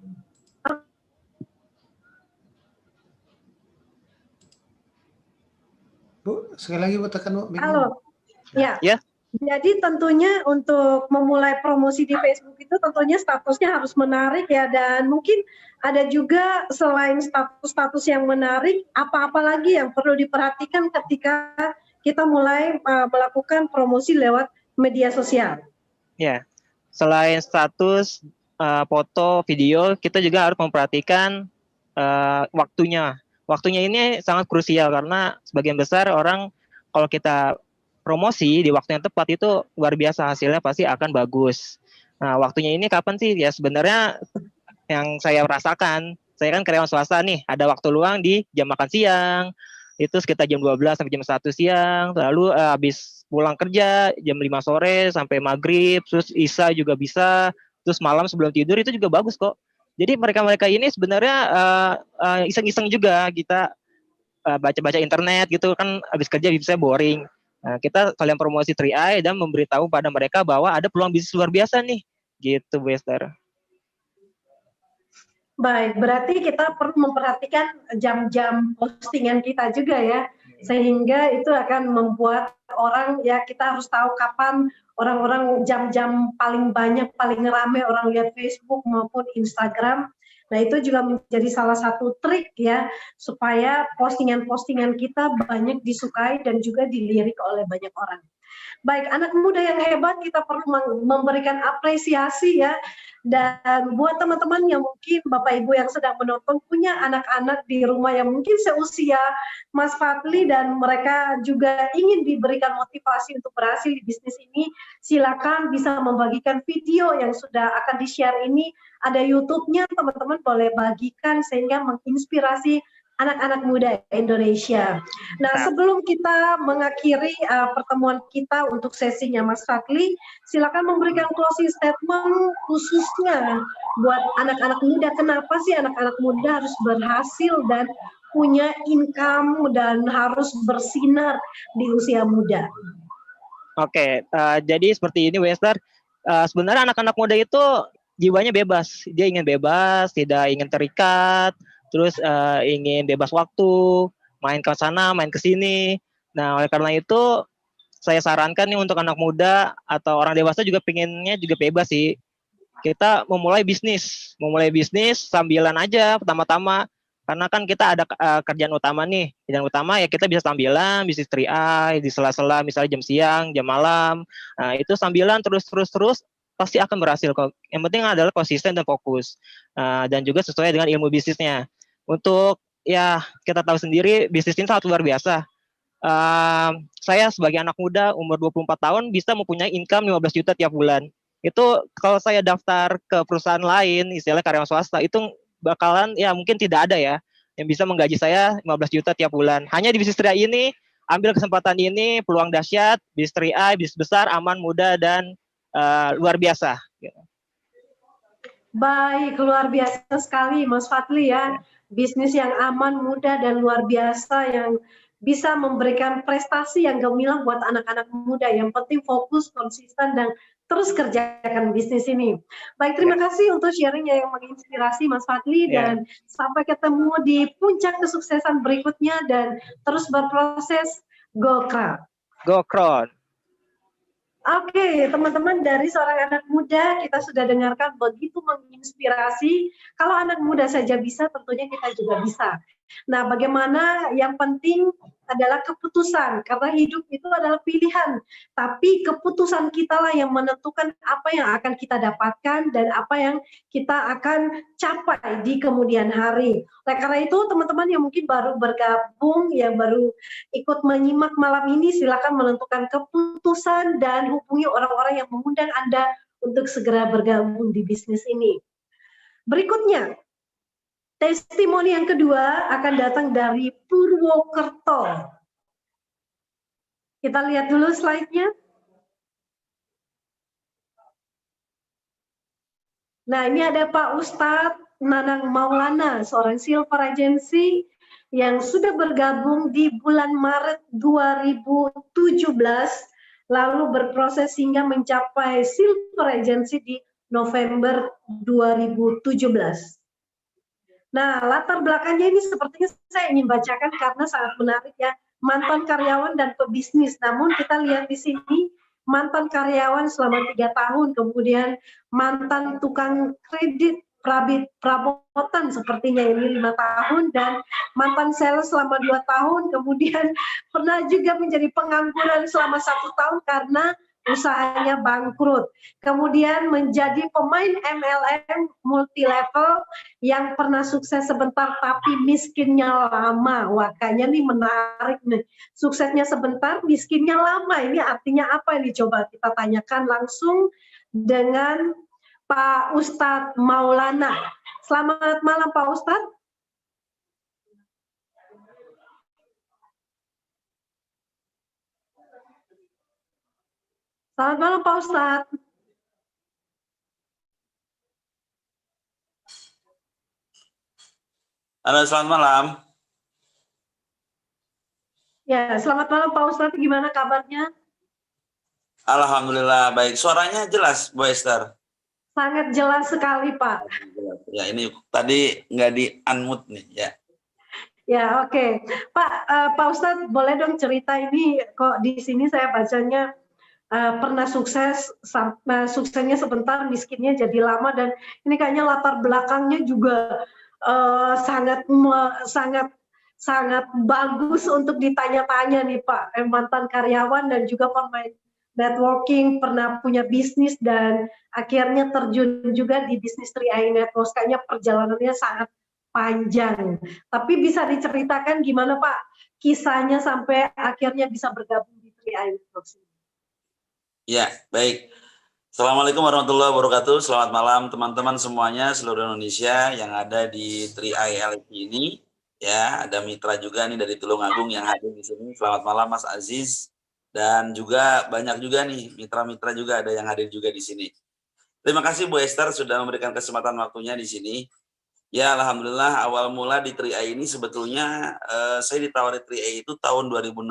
Bu, sekali lagi Bu tekan Bu mic-nya. Halo. Ya. Ya. Jadi tentunya untuk memulai promosi di Facebook itu tentunya statusnya harus menarik ya, dan mungkin ada juga selain status-status yang menarik, apa-apa lagi yang perlu diperhatikan ketika kita mulai melakukan promosi lewat media sosial. Ya, selain status, foto, video, kita juga harus memperhatikan waktunya. Waktunya ini sangat krusial karena sebagian besar orang kalau kita promosi di waktu yang tepat itu luar biasa, hasilnya pasti akan bagus. Nah, waktunya ini kapan sih? Ya sebenarnya yang saya rasakan, saya kan karyawan swasta nih, ada waktu luang di jam makan siang, itu sekitar jam 12 sampai jam 1 siang, lalu habis pulang kerja jam 5 sore sampai maghrib, terus isya juga bisa, terus malam sebelum tidur itu juga bagus kok. Jadi mereka-mereka ini sebenarnya iseng-iseng juga, kita baca-baca internet gitu kan, habis kerja bisa boring. Nah, kita kalian promosi Tri dan memberitahu pada mereka bahwa ada peluang bisnis luar biasa nih, gitu Bu Esther. Baik, berarti kita perlu memperhatikan jam-jam postingan kita juga ya, sehingga itu akan membuat orang ya, kita harus tahu kapan orang-orang jam-jam paling banyak, paling ramai orang lihat Facebook maupun Instagram. Nah, itu juga menjadi salah satu trik ya, supaya postingan-postingan kita banyak disukai dan juga dilirik oleh banyak orang. Baik, anak muda yang hebat, kita perlu memberikan apresiasi ya. Dan buat teman-teman yang mungkin Bapak Ibu yang sedang menonton punya anak-anak di rumah yang mungkin seusia Mas Fadli dan mereka juga ingin diberikan motivasi untuk berhasil di bisnis ini, silakan bisa membagikan video yang sudah akan di-share ini. Ada YouTube-nya, teman-teman boleh bagikan sehingga menginspirasi anak-anak muda Indonesia. Nah, sebelum kita mengakhiri pertemuan kita untuk sesinya Mas Fadli, silakan memberikan closing statement khususnya buat anak-anak muda. Kenapa sih anak-anak muda harus berhasil dan punya income dan harus bersinar di usia muda? Oke, jadi seperti ini Wester. Sebenarnya anak-anak muda itu jiwanya bebas. Dia ingin bebas, tidak ingin terikat, terus ingin bebas waktu, main ke sana, main ke sini. Nah, oleh karena itu saya sarankan nih untuk anak muda atau orang dewasa juga pengennya juga bebas sih. Kita memulai bisnis sambilan aja pertama-tama. Karena kan kita ada kerjaan utama nih. Kerjaan utama ya kita bisa sambilan, bisnis 3i, di sela-sela misalnya jam siang, jam malam. Nah, itu sambilan terus pasti akan berhasil kok. Yang penting adalah konsisten dan fokus. Dan juga sesuai dengan ilmu bisnisnya. Untuk ya kita tahu sendiri bisnis ini sangat luar biasa. Saya sebagai anak muda umur 24 tahun bisa mempunyai income 15 juta tiap bulan. Itu kalau saya daftar ke perusahaan lain, istilahnya karyawan swasta, itu bakalan ya mungkin tidak ada ya yang bisa menggaji saya 15 juta tiap bulan. Hanya di bisnis 3i ini, ambil kesempatan ini, peluang dahsyat, bisnis 3i, bisnis besar, aman, mudah, dan luar biasa. Baik, luar biasa sekali Mas Fadli ya. Bisnis yang aman, mudah, dan luar biasa yang bisa memberikan prestasi yang gemilang buat anak-anak muda. Yang penting fokus, konsisten, dan terus kerjakan bisnis ini. Baik, terima kasih untuk sharingnya yang menginspirasi Mas Fadli, dan sampai ketemu di puncak kesuksesan berikutnya, dan terus berproses. Go Crown. Go Crown. Oke, teman-teman, dari seorang anak muda kita sudah dengarkan begitu menginspirasi. Kalau anak muda saja bisa, tentunya kita juga bisa. Nah, bagaimana yang penting adalah keputusan, karena hidup itu adalah pilihan. Tapi keputusan kita lah yang menentukan apa yang akan kita dapatkan dan apa yang kita akan capai di kemudian hari. Oleh karena itu, teman-teman yang mungkin baru bergabung, yang baru ikut menyimak malam ini, silakan menentukan keputusan dan hubungi orang-orang yang mengundang Anda untuk segera bergabung di bisnis ini. Berikutnya, testimoni yang kedua akan datang dari Purwokerto. Kita lihat dulu slide-nya. Nah, ini ada Pak Ustadz Nanang Maulana, seorang silver agency yang sudah bergabung di bulan Maret 2017, lalu berproses hingga mencapai silver agency di November 2017. Nah, latar belakangnya ini sepertinya saya ingin bacakan karena sangat menarik ya. Mantan karyawan dan pebisnis. Namun kita lihat di sini mantan karyawan selama 3 tahun, kemudian mantan tukang kredit perabotan sepertinya ini 5 tahun, dan mantan sales selama 2 tahun, kemudian pernah juga menjadi pengangguran selama 1 tahun karena usahanya bangkrut. Kemudian menjadi pemain MLM multi level yang pernah sukses sebentar tapi miskinnya lama. Wah, kayaknya nih menarik nih. Suksesnya sebentar, miskinnya lama. Ini artinya apa ini? Coba kita tanyakan langsung dengan Pak Ustadz Maulana. Selamat malam Pak Ustadz. Selamat malam Pak Ustadz. Halo, selamat malam. Ya, selamat malam Pak Ustadz. Gimana kabarnya? Alhamdulillah baik. Suaranya jelas, Bu Esther. Sangat jelas sekali Pak. Ya, ini tadi nggak di-unmute nih ya. Ya, oke. Pak Ustadz, boleh dong cerita ini kok di sini saya bacanya pernah sukses, suksesnya sebentar, miskinnya jadi lama, dan ini kayaknya latar belakangnya juga sangat bagus untuk ditanya-tanya nih Pak. Mantan karyawan dan juga pemain networking, pernah punya bisnis dan akhirnya terjun juga di bisnis 3i Networks. Kayaknya perjalanannya sangat panjang. Tapi bisa diceritakan gimana Pak kisahnya sampai akhirnya bisa bergabung di 3i Networks? Ya, baik. Assalamualaikum warahmatullahi wabarakatuh. Selamat malam teman-teman semuanya seluruh Indonesia yang ada di 3i LP ini. Ya, ada mitra juga nih dari Tulungagung yang hadir di sini. Selamat malam Mas Aziz, dan juga banyak juga nih mitra-mitra juga ada yang hadir juga di sini. Terima kasih Bu Esther sudah memberikan kesempatan waktunya di sini. Ya, alhamdulillah awal mula di 3i ini sebetulnya saya ditawari 3i itu tahun 2016.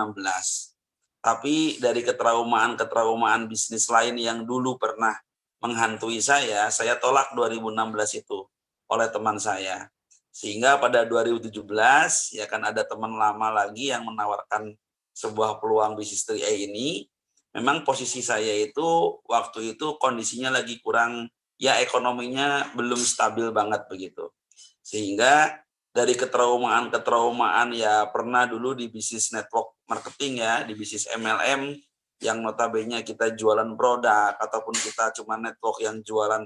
Tapi dari ketraumaan bisnis lain yang dulu pernah menghantui saya tolak 2016 itu oleh teman saya. Sehingga pada 2017 ya kan ada teman lama lagi yang menawarkan sebuah peluang bisnis 3A ini. Memang posisi saya itu waktu itu kondisinya lagi kurang, ya ekonominya belum stabil banget begitu. Sehingga dari ketraumaan ya pernah dulu di bisnis network marketing ya, di bisnis MLM yang notabene kita jualan produk ataupun kita cuma network yang jualan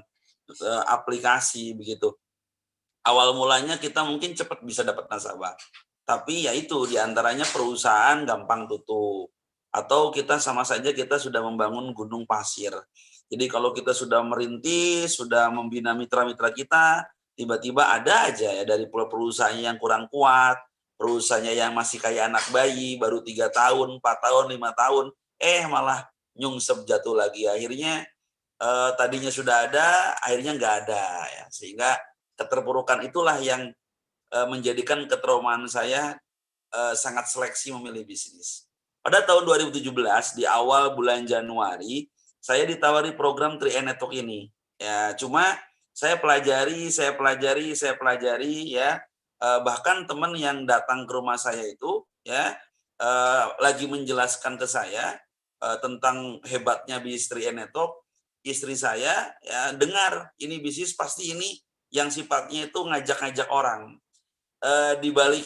aplikasi begitu. Awal mulanya kita mungkin cepat bisa dapat nasabah. Tapi ya itu diantaranya perusahaan gampang tutup. Atau kita sama saja kita sudah membangun gunung pasir. Jadi kalau kita sudah merintis, sudah membina mitra-mitra kita, tiba-tiba ada aja ya dari perusahaannya yang kurang kuat, perusahaannya yang masih kayak anak bayi, baru 3 tahun, 4 tahun, 5 tahun, malah nyungsep jatuh lagi. Akhirnya tadinya sudah ada, akhirnya nggak ada. Ya. Sehingga keterpurukan itulah yang menjadikan ketraumaan saya sangat seleksi memilih bisnis. Pada tahun 2017 di awal bulan Januari saya ditawari program 3A Network ini. Ya, cuma saya pelajari ya. Bahkan teman yang datang ke rumah saya itu ya lagi menjelaskan ke saya tentang hebatnya bisnis 3A Network. Istri saya ya dengar ini bisnis pasti ini yang sifatnya itu ngajak-ngajak orang. Di balik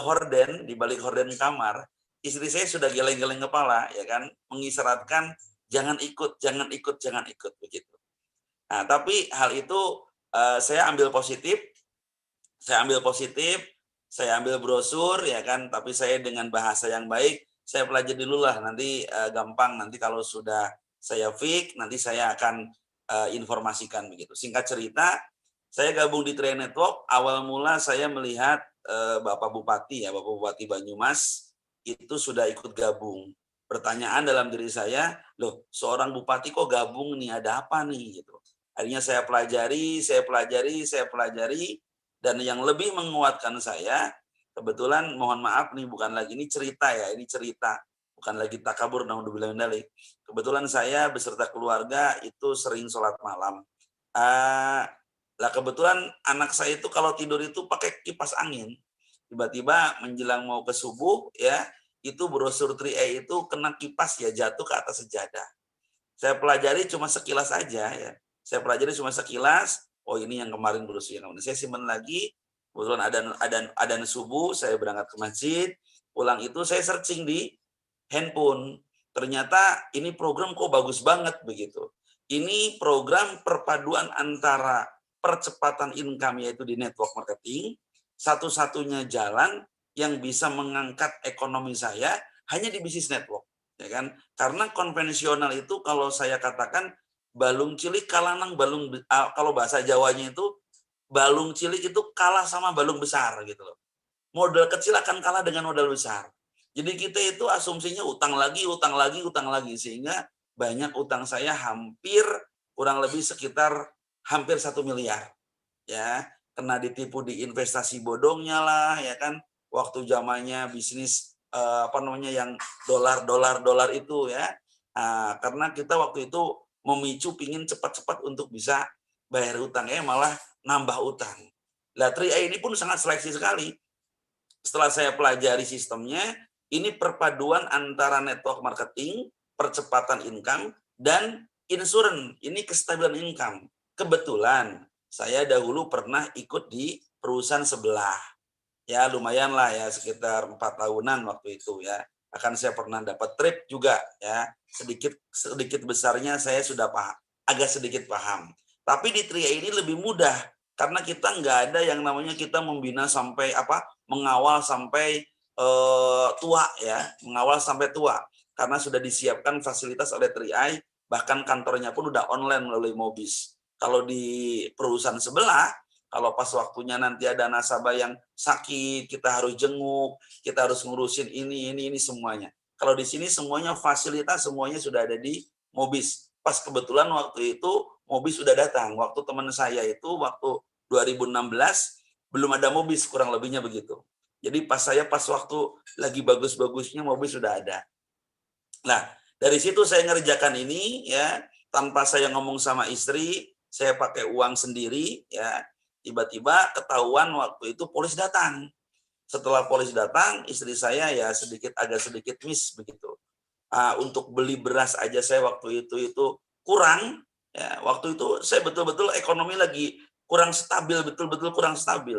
horden kamar, istri saya sudah geleng-geleng kepala, ya kan, mengisyaratkan jangan ikut begitu. Nah, tapi hal itu saya ambil positif, saya ambil brosur, ya kan, tapi saya dengan bahasa yang baik, saya pelajari dulu lah, nanti gampang, nanti kalau sudah saya fix, nanti saya akan informasikan begitu. Singkat cerita, saya gabung di 3A Network, awal mula saya melihat Bapak Bupati Banyumas, itu sudah ikut gabung. Pertanyaan dalam diri saya, loh seorang bupati kok gabung nih, ada apa nih gitu. Akhirnya saya pelajari, dan yang lebih menguatkan saya, kebetulan mohon maaf nih bukan lagi ini cerita, bukan lagi takabur, naudzubillah min dzalik. Kebetulan saya beserta keluarga itu sering sholat malam. Kebetulan anak saya itu kalau tidur itu pakai kipas angin. Tiba-tiba menjelang mau ke subuh ya, itu brosur 3A itu kena kipas ya jatuh ke atas sejadah. Saya pelajari cuma sekilas aja ya. Oh ini yang kemarin brosur. Saya simpan lagi. Kebetulan ada subuh, saya berangkat ke masjid. Pulang itu saya searching di handphone. Ternyata ini program kok bagus banget begitu. Ini program perpaduan antara percepatan income yaitu di network marketing, satu-satunya jalan yang bisa mengangkat ekonomi saya hanya di bisnis network, ya kan? Karena konvensional itu kalau saya katakan balung cilik kalah nang balung, kalau bahasa Jawanya itu balung cilik itu kalah sama balung besar gitu loh. Modal kecil akan kalah dengan modal besar. Jadi kita itu asumsinya utang lagi sehingga banyak utang saya kurang lebih sekitar hampir 1 miliar. Ya, kena ditipu di investasi bodongnya lah, ya kan? Waktu zamannya bisnis yang dolar itu ya. Karena kita waktu itu memicu pingin cepat-cepat untuk bisa bayar utang malah nambah utang. Lah 3A ini pun sangat seleksi sekali. Setelah saya pelajari sistemnya, ini perpaduan antara network marketing, percepatan income dan insurance. Ini kestabilan income. Kebetulan saya dahulu pernah ikut di perusahaan sebelah. Ya lumayan lah ya, sekitar 4 tahunan waktu itu ya. Akan saya pernah dapat trip juga ya. Sedikit besarnya saya sudah agak sedikit paham. Tapi di 3A ini lebih mudah karena kita nggak ada yang namanya kita membina sampai mengawal sampai tua ya, karena sudah disiapkan fasilitas oleh 3A, bahkan kantornya pun udah online melalui Mobis. Kalau di perusahaan sebelah, kalau pas waktunya nanti ada nasabah yang sakit, kita harus jenguk, kita harus ngurusin ini semuanya. Kalau di sini semuanya fasilitas semuanya sudah ada di Mobis. Pas kebetulan waktu itu Mobis sudah datang. Waktu teman saya itu waktu 2016 belum ada Mobis, kurang lebihnya begitu. Jadi pas waktu lagi bagus-bagusnya Mobis sudah ada. Nah, dari situ saya ngerjakan ini ya, tanpa saya ngomong sama istri, saya pakai uang sendiri ya. Tiba-tiba ketahuan waktu itu polisi datang. Setelah polisi datang, istri saya ya agak sedikit miss begitu. Untuk beli beras aja saya waktu itu kurang. Ya, waktu itu saya betul-betul ekonomi lagi kurang stabil, betul-betul kurang stabil.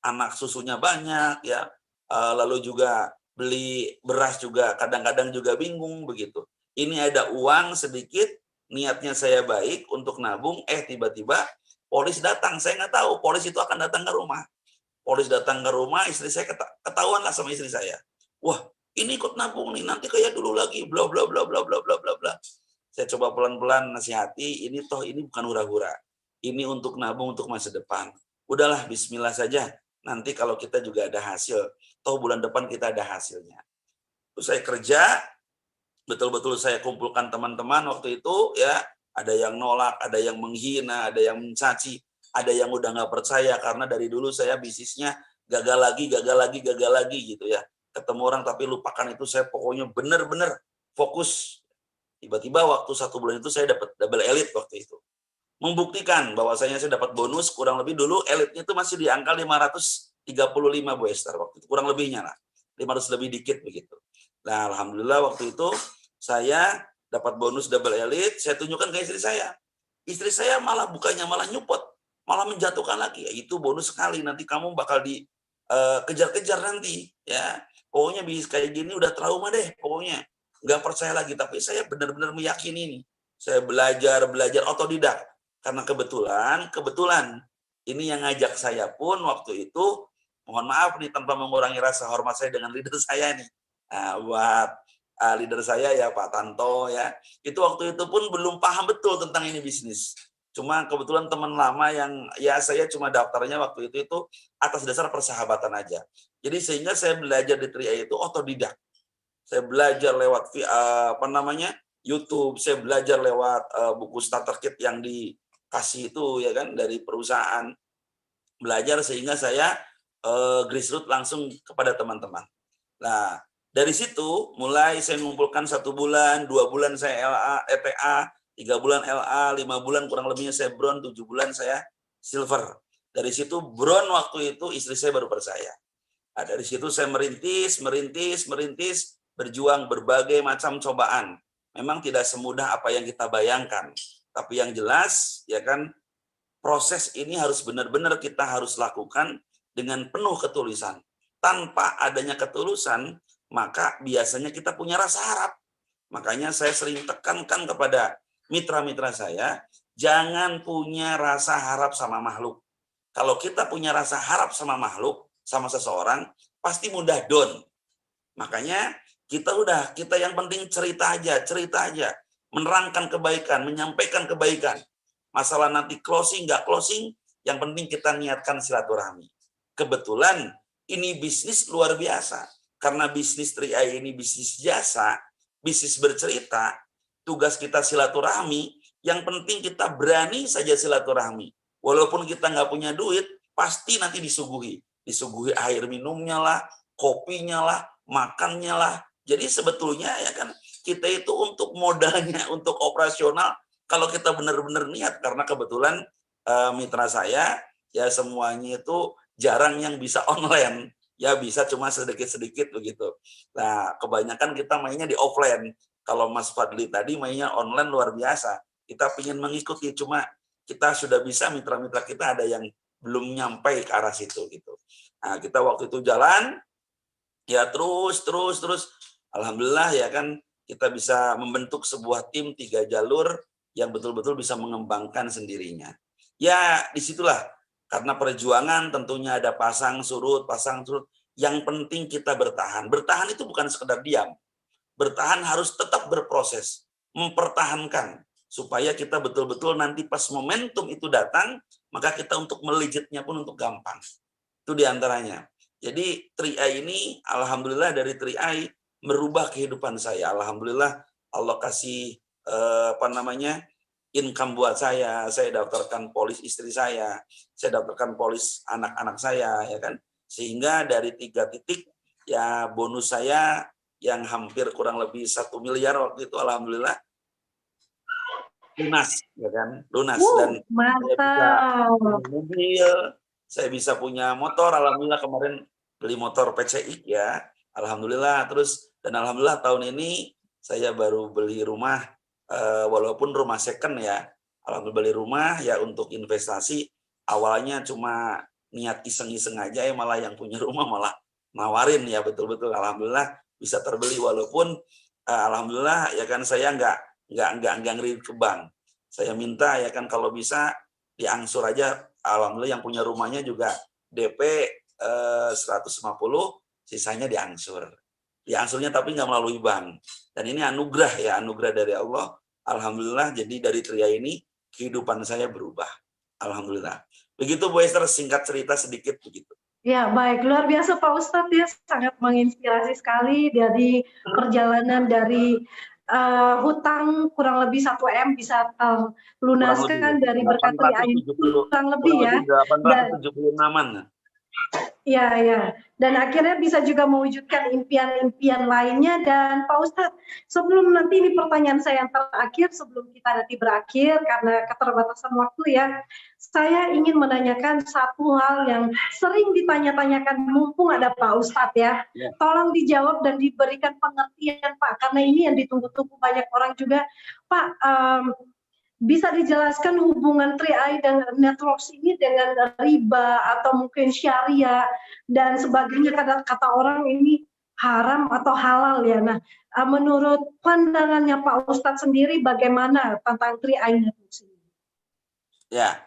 Anak susunya banyak ya, lalu juga beli beras juga kadang-kadang juga bingung begitu. Ini ada uang sedikit, niatnya saya baik untuk nabung, tiba-tiba polisi datang. Saya nggak tahu polisi itu akan datang ke rumah. Polisi datang ke rumah, istri saya ketahuan lah sama istri saya. Wah, ini ikut nabung nih, nanti kayak dulu lagi, bla bla bla bla bla bla bla bla. Saya coba pelan-pelan nasihati, ini bukan hura-hura. Ini untuk nabung untuk masa depan. Udahlah, bismillah saja. Nanti kalau kita juga ada hasil, toh bulan depan kita ada hasilnya. Terus saya kerja, betul-betul saya kumpulkan teman-teman waktu itu ya, ada yang nolak, ada yang menghina, ada yang mencaci, ada yang udah nggak percaya karena dari dulu saya bisnisnya gagal lagi gitu ya. Ketemu orang tapi lupakan itu, saya pokoknya benar-benar fokus. Tiba-tiba waktu 1 bulan itu saya dapat double elite waktu itu. Membuktikan bahwasanya saya dapat bonus kurang lebih dulu elitnya itu masih di angka 535 Bu Esther waktu itu, kurang lebihnya lah. 500 lebih dikit begitu. Nah, alhamdulillah waktu itu saya dapat bonus double elite, saya tunjukkan ke istri saya. Istri saya malah bukannya malah nyupot, malah menjatuhkan lagi. Ya, itu bonus sekali, nanti kamu bakal dikejar-kejar nanti ya. Pokoknya bis kayak gini udah trauma deh, pokoknya nggak percaya lagi. Tapi saya benar-benar meyakini ini. Saya belajar otodidak. Karena kebetulan ini yang ngajak saya pun waktu itu, mohon maaf nih tanpa mengurangi rasa hormat saya dengan leader saya nih. Nah, buat leader saya ya Pak Tanto ya, itu waktu itu pun belum paham betul tentang ini bisnis. Cuma kebetulan teman lama yang ya saya cuma daftarnya waktu itu atas dasar persahabatan aja. Jadi sehingga saya belajar di Tri itu otodidak. Saya belajar lewat YouTube, saya belajar lewat buku starter kit yang dikasih itu ya kan dari perusahaan. Belajar sehingga saya grassroots langsung kepada teman-teman. Nah, dari situ mulai saya mengumpulkan 1 bulan, 2 bulan saya LA, ETA, 3 bulan LA, 5 bulan kurang lebihnya saya bron, 7 bulan saya silver. Dari situ bron waktu itu istri saya baru percaya. Nah, dari situ saya merintis, berjuang berbagai macam cobaan. Memang tidak semudah apa yang kita bayangkan. Tapi yang jelas ya kan, proses ini harus benar-benar kita harus lakukan dengan penuh ketulusan. Tanpa adanya ketulusan, maka biasanya kita punya rasa harap. Makanya saya sering tekankan kepada mitra-mitra saya, jangan punya rasa harap sama makhluk. Kalau kita punya rasa harap sama makhluk, sama seseorang, pasti mudah down. Makanya kita yang penting cerita aja. Menerangkan kebaikan, menyampaikan kebaikan. Masalah nanti closing, nggak closing, yang penting kita niatkan silaturahmi. Kebetulan ini bisnis luar biasa. Karena bisnis Tri ini bisnis jasa, bisnis bercerita, tugas kita silaturahmi, yang penting kita berani saja silaturahmi. Walaupun kita nggak punya duit, pasti nanti disuguhi. Disuguhi air minumnya lah, kopinya lah, makannya lah. Jadi sebetulnya ya kan, kita itu untuk modalnya, untuk operasional, kalau kita benar-benar niat. Karena kebetulan mitra saya, ya semuanya itu jarang yang bisa online. Ya bisa cuma sedikit-sedikit begitu. Nah, kebanyakan kita mainnya di offline. Kalau Mas Fadli tadi mainnya online luar biasa. Kita ingin mengikuti, cuma kita sudah bisa, mitra-mitra kita ada yang belum nyampe ke arah situ gitu. Nah, kita waktu itu jalan, ya terus. Alhamdulillah ya kan, kita bisa membentuk sebuah tim 3 jalur yang betul-betul bisa mengembangkan sendirinya. Ya, disitulah. Karena perjuangan tentunya ada pasang surut. Yang penting kita bertahan. Bertahan itu bukan sekedar diam. Bertahan harus tetap berproses. Mempertahankan. Supaya kita betul-betul nanti pas momentum itu datang, maka kita untuk melejitnya pun untuk gampang. Itu diantaranya. Jadi Tri ini, alhamdulillah dari Tri merubah kehidupan saya. Alhamdulillah Allah kasih income buat saya daftarkan polis istri saya daftarkan polis anak-anak saya, ya kan, sehingga dari 3 titik ya bonus saya yang hampir kurang lebih 1 miliar waktu itu, alhamdulillah lunas, ya kan, lunas. Dan Mantap. saya bisa punya mobil, saya bisa punya motor, alhamdulillah kemarin beli motor PCX ya, alhamdulillah. Terus dan alhamdulillah tahun ini saya baru beli rumah, walaupun rumah second ya, alhamdulillah beli rumah ya untuk investasi. Awalnya cuma niat iseng-iseng aja ya, malah yang punya rumah malah nawarin ya, betul-betul alhamdulillah bisa terbeli, walaupun alhamdulillah ya kan saya nggak ngeri ke bank. Saya minta ya kan kalau bisa diangsur aja, alhamdulillah yang punya rumahnya juga DP 150, sisanya diangsur. Diangsurnya tapi nggak melalui bank. Dan ini anugerah ya, anugerah dari Allah. Alhamdulillah, jadi dari Tria ini kehidupan saya berubah. Alhamdulillah. Begitu Bu Esther, singkat cerita sedikit begitu. Ya, baik. Luar biasa Pak Ustadz ya, sangat menginspirasi sekali dari perjalanan dari hutang kurang lebih 1 M bisa lunaskan dari berkat Tria ini, kurang lebih ya. 876-an. Ya, ya. Dan akhirnya bisa juga mewujudkan impian-impian lainnya. Dan Pak Ustadz, sebelum nanti ini pertanyaan saya yang terakhir, sebelum kita nanti berakhir, karena keterbatasan waktu ya, saya ingin menanyakan satu hal yang sering ditanya-tanyakan, mumpung ada Pak Ustadz ya. Tolong dijawab dan diberikan pengertian Pak, karena ini yang ditunggu-tunggu banyak orang juga. Pak, bisa dijelaskan hubungan Tri-i dan Networks ini dengan riba atau mungkin syariah dan sebagainya, kata orang ini haram atau halal ya. Nah, menurut pandangannya Pak Ustadz sendiri bagaimana tentang Tri-i Networks ini? Ya,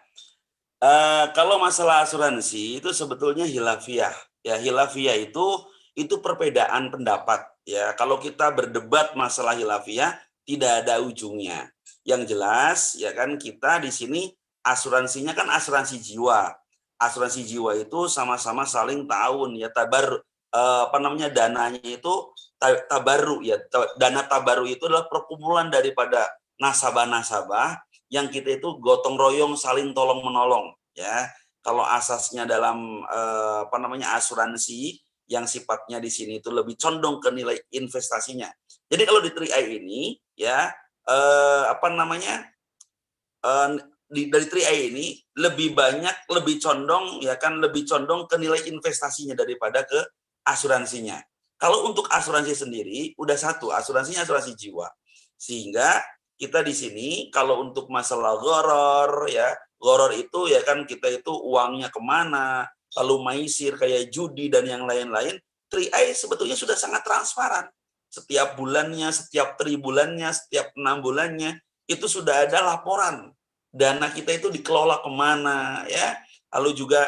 kalau masalah asuransi itu sebetulnya hilafiyah. Ya, hilafiyah itu perbedaan pendapat. Ya, kalau kita berdebat masalah hilafiyah tidak ada ujungnya. Yang jelas ya kan kita di sini asuransinya kan asuransi jiwa. Asuransi jiwa itu sama-sama saling tahun ya, dananya itu tabaru ya. Dana tabaru itu adalah perkumpulan daripada nasabah-nasabah yang kita itu gotong royong saling tolong menolong ya. Kalau asasnya dalam asuransi yang sifatnya di sini itu lebih condong ke nilai investasinya. Jadi kalau di Tri-i ini ya dari Tri-i ini lebih condong ke nilai investasinya daripada ke asuransinya. Kalau untuk asuransi sendiri udah satu, asuransinya asuransi jiwa. Sehingga kita di sini kalau untuk masalah gharar ya, gharar itu ya kan kita itu uangnya kemana, lalu maisir kayak judi dan yang lain-lain, Tri-i sebetulnya sudah sangat transparan. Setiap bulannya, setiap tribulannya, setiap 6 bulannya, itu sudah ada laporan. Dana kita itu dikelola kemana, ya. Lalu juga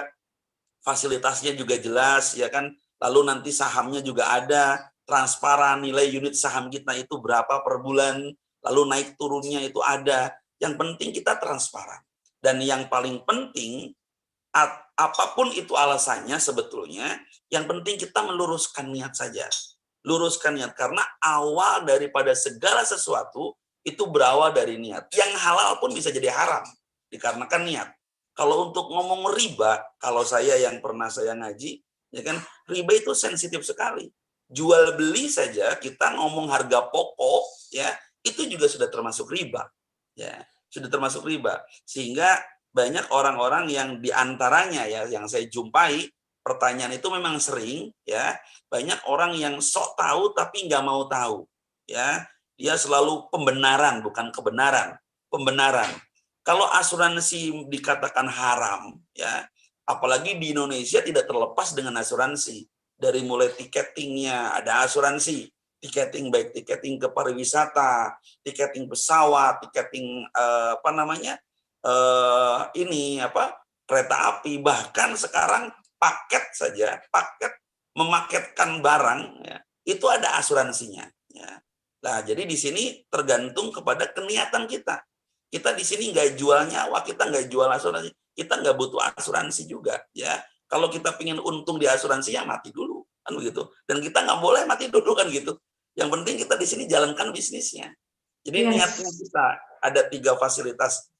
fasilitasnya juga jelas, ya kan. Lalu nanti sahamnya juga ada, transparan, nilai unit saham kita itu berapa per bulan, lalu naik turunnya itu ada. Yang penting kita transparan. Dan yang paling penting, apapun itu alasannya sebetulnya, yang penting kita meluruskan niat saja. Luruskan niat, karena awal daripada segala sesuatu itu berawal dari niat. Yang halal pun bisa jadi haram dikarenakan niat. Kalau untuk ngomong riba, kalau saya yang pernah saya ngaji, ya kan, riba itu sensitif sekali. Jual beli saja kita ngomong harga pokok, ya itu juga sudah termasuk riba, ya sudah termasuk riba. Sehingga banyak orang-orang yang diantaranya ya yang saya jumpai, pertanyaan itu memang sering ya, banyak orang yang sok tahu tapi nggak mau tahu ya, dia selalu pembenaran bukan kebenaran, pembenaran. Kalau asuransi dikatakan haram ya, apalagi di Indonesia tidak terlepas dengan asuransi. Dari mulai tiketingnya ada asuransi, tiketing baik tiketing ke pariwisata, tiketing pesawat, tiketing kereta api, bahkan sekarang paket saja, paket memaketkan barang, ya, itu ada asuransinya. Ya. Nah, jadi di sini tergantung kepada keniatan kita. Kita di sini nggak jual nyawa, kita nggak jual asuransi, kita nggak butuh asuransi juga. Ya, kalau kita ingin untung di asuransi ya mati dulu, kan begitu. Dan kita nggak boleh mati dulu kan gitu. Yang penting kita di sini jalankan bisnisnya. Jadi niatnya kita ada 3 fasilitas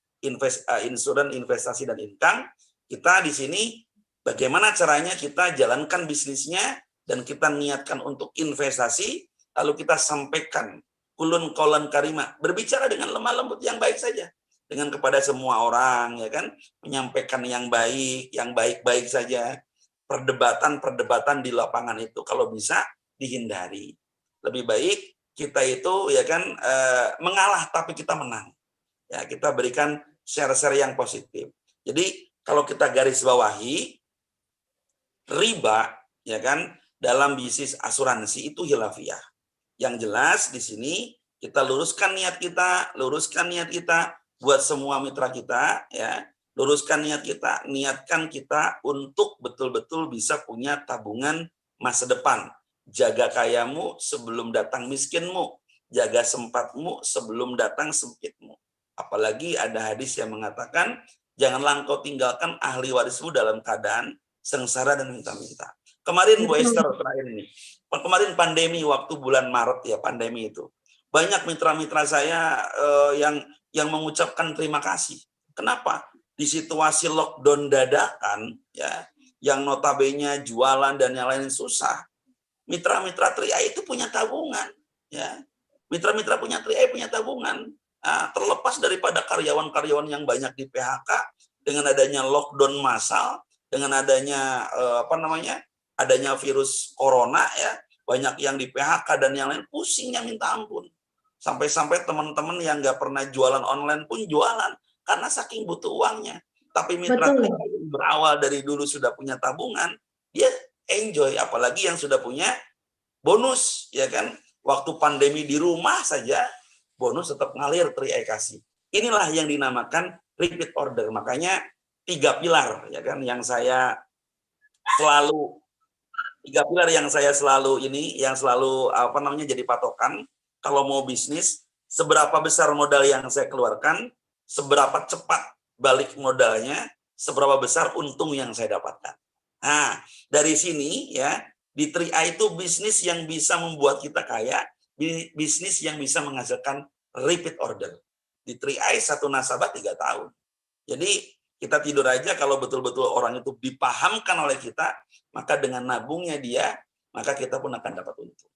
insuran, investasi, dan income. Kita di sini bagaimana caranya kita jalankan bisnisnya dan kita niatkan untuk investasi, lalu kita sampaikan kulun qaulan karima, berbicara dengan lemah lembut yang baik saja dengan kepada semua orang, ya kan, menyampaikan yang baik-baik saja. Perdebatan di lapangan itu kalau bisa dihindari. Lebih baik kita itu, ya kan, mengalah tapi kita menang. Ya, kita berikan share-share yang positif. Jadi kalau kita garis bawahi, riba, ya kan, dalam bisnis asuransi itu khilafiyah. Yang jelas di sini kita luruskan niat kita buat semua mitra kita, ya. Luruskan niat kita, niatkan kita untuk betul-betul bisa punya tabungan masa depan. Jaga kayamu sebelum datang miskinmu, jaga sempatmu sebelum datang sempitmu. Apalagi ada hadis yang mengatakan, janganlah engkau tinggalkan ahli warismu dalam keadaan sengsara dan minta-minta. Kemarin Bu Esther terakhir ini, kemarin pandemi waktu bulan Maret ya, pandemi itu. Banyak mitra-mitra saya yang mengucapkan terima kasih. Kenapa? Di situasi lockdown dadakan, ya, yang notabene jualan dan yang lain susah, mitra-mitra Tri-Eye itu punya tabungan, ya. Mitra-mitra punya Tri-Eye punya tabungan. Nah, terlepas daripada karyawan-karyawan yang banyak di PHK, dengan adanya lockdown massal, dengan adanya adanya virus corona, ya, banyak yang di PHK dan yang lain pusingnya minta ampun. Sampai-sampai teman-teman yang nggak pernah jualan online pun jualan karena saking butuh uangnya. Tapi mitra berawal dari dulu sudah punya tabungan, dia enjoy. Apalagi yang sudah punya bonus, ya kan. Waktu pandemi di rumah saja, bonus tetap ngalir Tri-Eye kasih. Inilah yang dinamakan repeat order. Makanya 3 pilar, ya kan, yang saya selalu jadi patokan kalau mau bisnis. Seberapa besar modal yang saya keluarkan, seberapa cepat balik modalnya, seberapa besar untung yang saya dapatkan. Nah, dari sini, ya, di Tri-Eye itu bisnis yang bisa membuat kita kaya, bisnis yang bisa menghasilkan repeat order. Di Tri-Eye 1 nasabah 3 tahun. Jadi kita tidur aja kalau betul-betul orang itu dipahamkan oleh kita, maka dengan nabungnya dia, maka kita pun akan dapat untung.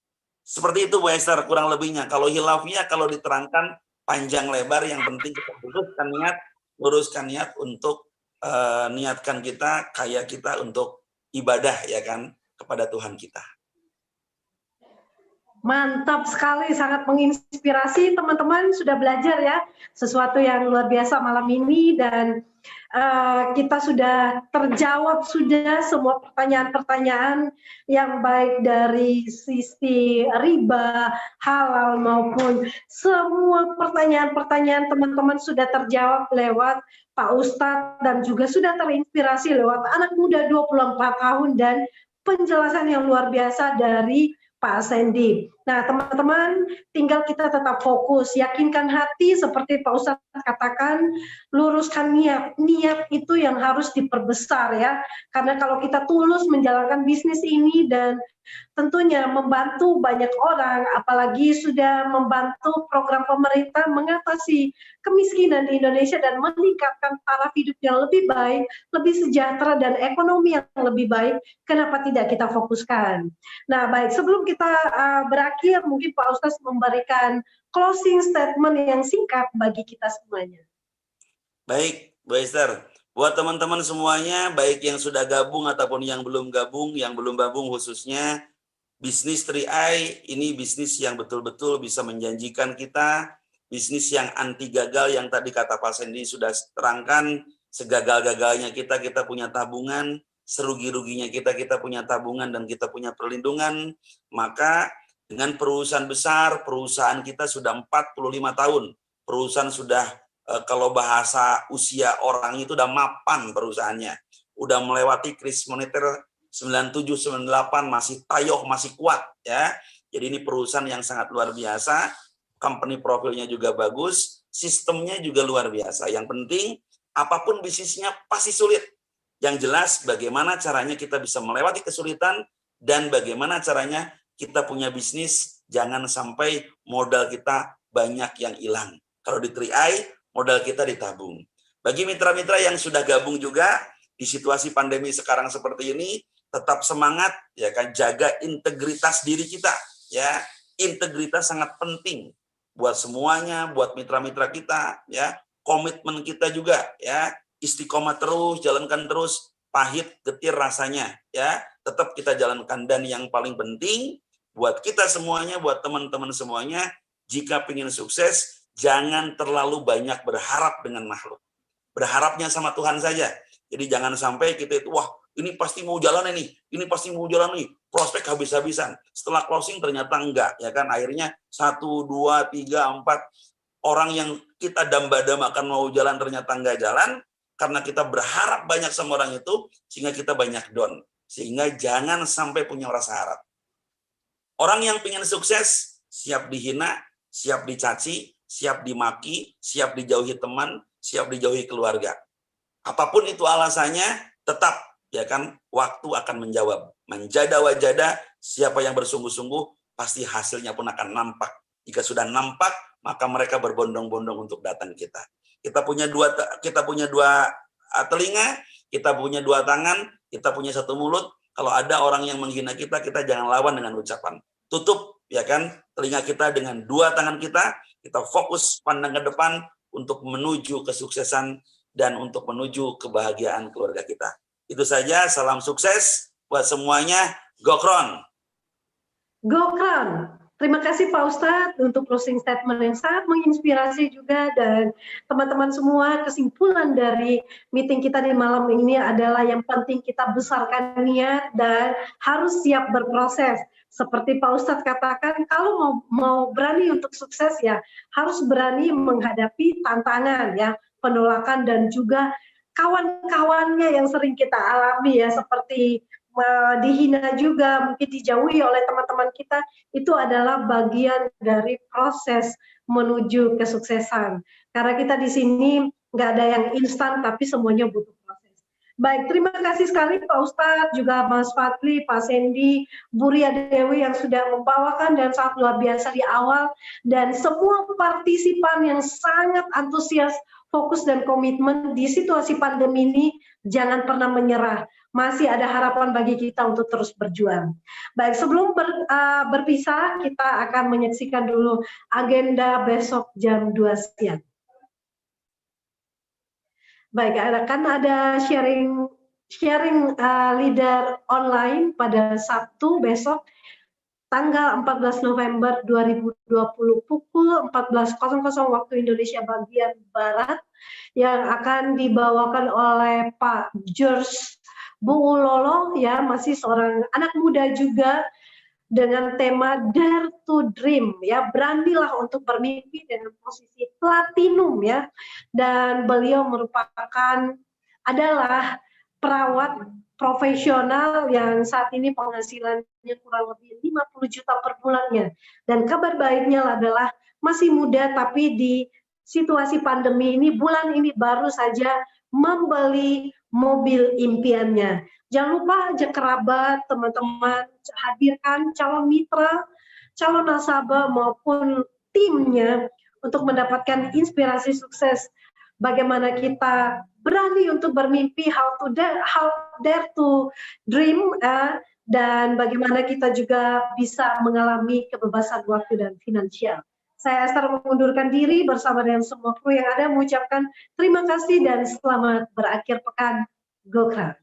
Seperti itu Bu Esther kurang lebihnya. Kalau hilafiyah, kalau diterangkan panjang lebar, yang penting kita luruskan niat untuk niatkan kita, kaya kita untuk ibadah, ya kan, kepada Tuhan kita. Mantap sekali, sangat menginspirasi. Teman-teman sudah belajar ya sesuatu yang luar biasa malam ini, dan kita sudah terjawab sudah semua pertanyaan-pertanyaan yang baik dari sisi riba, halal maupun semua pertanyaan-pertanyaan teman-teman sudah terjawab lewat Pak Ustadz, dan juga sudah terinspirasi lewat anak muda 24 tahun dan penjelasan yang luar biasa dari Pak Sandy. Nah, teman-teman, tinggal kita tetap fokus, yakinkan hati seperti Pak Ustadz katakan, luruskan niat. Niat itu yang harus diperbesar ya. Karena kalau kita tulus menjalankan bisnis ini dan tentunya membantu banyak orang, apalagi sudah membantu program pemerintah mengatasi kemiskinan di Indonesia dan meningkatkan taraf hidup yang lebih baik, lebih sejahtera dan ekonomi yang lebih baik, kenapa tidak kita fokuskan? Nah, baik, sebelum kita berakhir, mungkin Pak Ustadz memberikan closing statement yang singkat bagi kita semuanya. Baik, Bu Esther. Buat teman-teman semuanya, baik yang sudah gabung ataupun yang belum gabung khususnya, bisnis Tri-Eye ini bisnis yang betul-betul bisa menjanjikan kita, bisnis yang anti gagal yang tadi kata Pak Sandy sudah terangkan, segagal-gagalnya kita punya tabungan, serugi-ruginya kita punya tabungan dan kita punya perlindungan, maka dengan perusahaan besar, perusahaan kita sudah 45 tahun, perusahaan sudah kalau bahasa usia orang itu udah mapan perusahaannya, udah melewati krisis moneter 97-98, masih tayoh, masih kuat ya. Jadi ini perusahaan yang sangat luar biasa, company profilnya juga bagus, sistemnya juga luar biasa. Yang penting apapun bisnisnya pasti sulit. Yang jelas bagaimana caranya kita bisa melewati kesulitan dan bagaimana caranya kita punya bisnis jangan sampai modal kita banyak yang hilang. Kalau di Tri-Eye modal kita ditabung. Bagi mitra-mitra yang sudah gabung juga di situasi pandemi sekarang seperti ini, tetap semangat ya kan, jaga integritas diri kita ya. integritas sangat penting buat semuanya, buat mitra-mitra kita, ya. Komitmen kita juga, ya. Istiqomah terus, jalankan terus, pahit getir rasanya, ya. Tetap kita jalankan. Dan yang paling penting buat kita semuanya, buat teman-teman semuanya, jika ingin sukses, jangan terlalu banyak berharap dengan makhluk. Berharapnya sama Tuhan saja. Jadi jangan sampai kita itu, wah ini pasti mau jalan ini pasti mau jalan nih, prospek habis-habisan. Setelah closing ternyata enggak, ya kan? Akhirnya 1, 2, 3, 4 orang yang kita damba-dambakan mau jalan ternyata enggak jalan, karena kita berharap banyak sama orang itu, sehingga kita banyak down. Sehingga jangan sampai punya rasa harap. Orang yang ingin sukses, siap dihina, siap dicaci, siap dimaki, siap dijauhi teman, siap dijauhi keluarga. Apapun itu alasannya, tetap, ya kan, waktu akan menjawab. Menjada wajada, siapa yang bersungguh-sungguh, pasti hasilnya pun akan nampak. Jika sudah nampak, maka mereka berbondong-bondong untuk datang kita. Kita punya dua telinga, kita punya 2 tangan, kita punya 1 mulut. Kalau ada orang yang menghina kita, kita jangan lawan dengan ucapan. Tutup, ya kan, telinga kita dengan 2 tangan kita fokus pandang ke depan untuk menuju kesuksesan dan untuk menuju kebahagiaan keluarga kita. Itu saja, salam sukses buat semuanya. Gokron. Gokron. Terima kasih Pak Ustadz untuk closing statement yang sangat menginspirasi juga, dan teman-teman semua, kesimpulan dari meeting kita di malam ini adalah yang penting kita besarkan niat dan harus siap berproses. Seperti Pak Ustadz katakan, kalau mau berani untuk sukses ya harus berani menghadapi tantangan, ya, penolakan dan juga kawan-kawannya yang sering kita alami, ya, seperti dihina juga, mungkin dijauhi oleh teman-teman kita, itu adalah bagian dari proses menuju kesuksesan. Karena kita di sini nggak ada yang instan, tapi semuanya butuh proses. Baik, terima kasih sekali Pak Ustadz, juga Mas Fadli, Pak Sandy, Bu Ria Dewi yang sudah membawakan dan sangat luar biasa di awal, dan semua partisipan yang sangat antusias, fokus dan komitmen di situasi pandemi ini. Jangan pernah menyerah. Masih ada harapan bagi kita untuk terus berjuang. Baik, sebelum berpisah, kita akan menyaksikan dulu agenda besok jam 2 siang. Baik, akan ada sharing leader online pada Sabtu besok, tanggal 14 November 2020 pukul 14.00 waktu Indonesia bagian Barat, yang akan dibawakan oleh Pak George Bu Lolo, ya, masih seorang anak muda juga, dengan tema Dare to Dream, ya, beranilah untuk bermimpi, dengan posisi platinum, ya, dan beliau adalah perawat profesional yang saat ini penghasilannya kurang lebih 50 juta per bulannya, dan kabar baiknya adalah masih muda, tapi di situasi pandemi ini, bulan ini baru saja membeli mobil impiannya. Jangan lupa ajak kerabat, teman-teman, hadirkan calon mitra, calon nasabah maupun timnya untuk mendapatkan inspirasi sukses. Bagaimana kita berani untuk bermimpi, how dare to dream, dan bagaimana kita juga bisa mengalami kebebasan waktu dan finansial. Saya Esther mengundurkan diri bersama dengan semua kru yang ada, mengucapkan terima kasih dan selamat berakhir pekan. Gokran.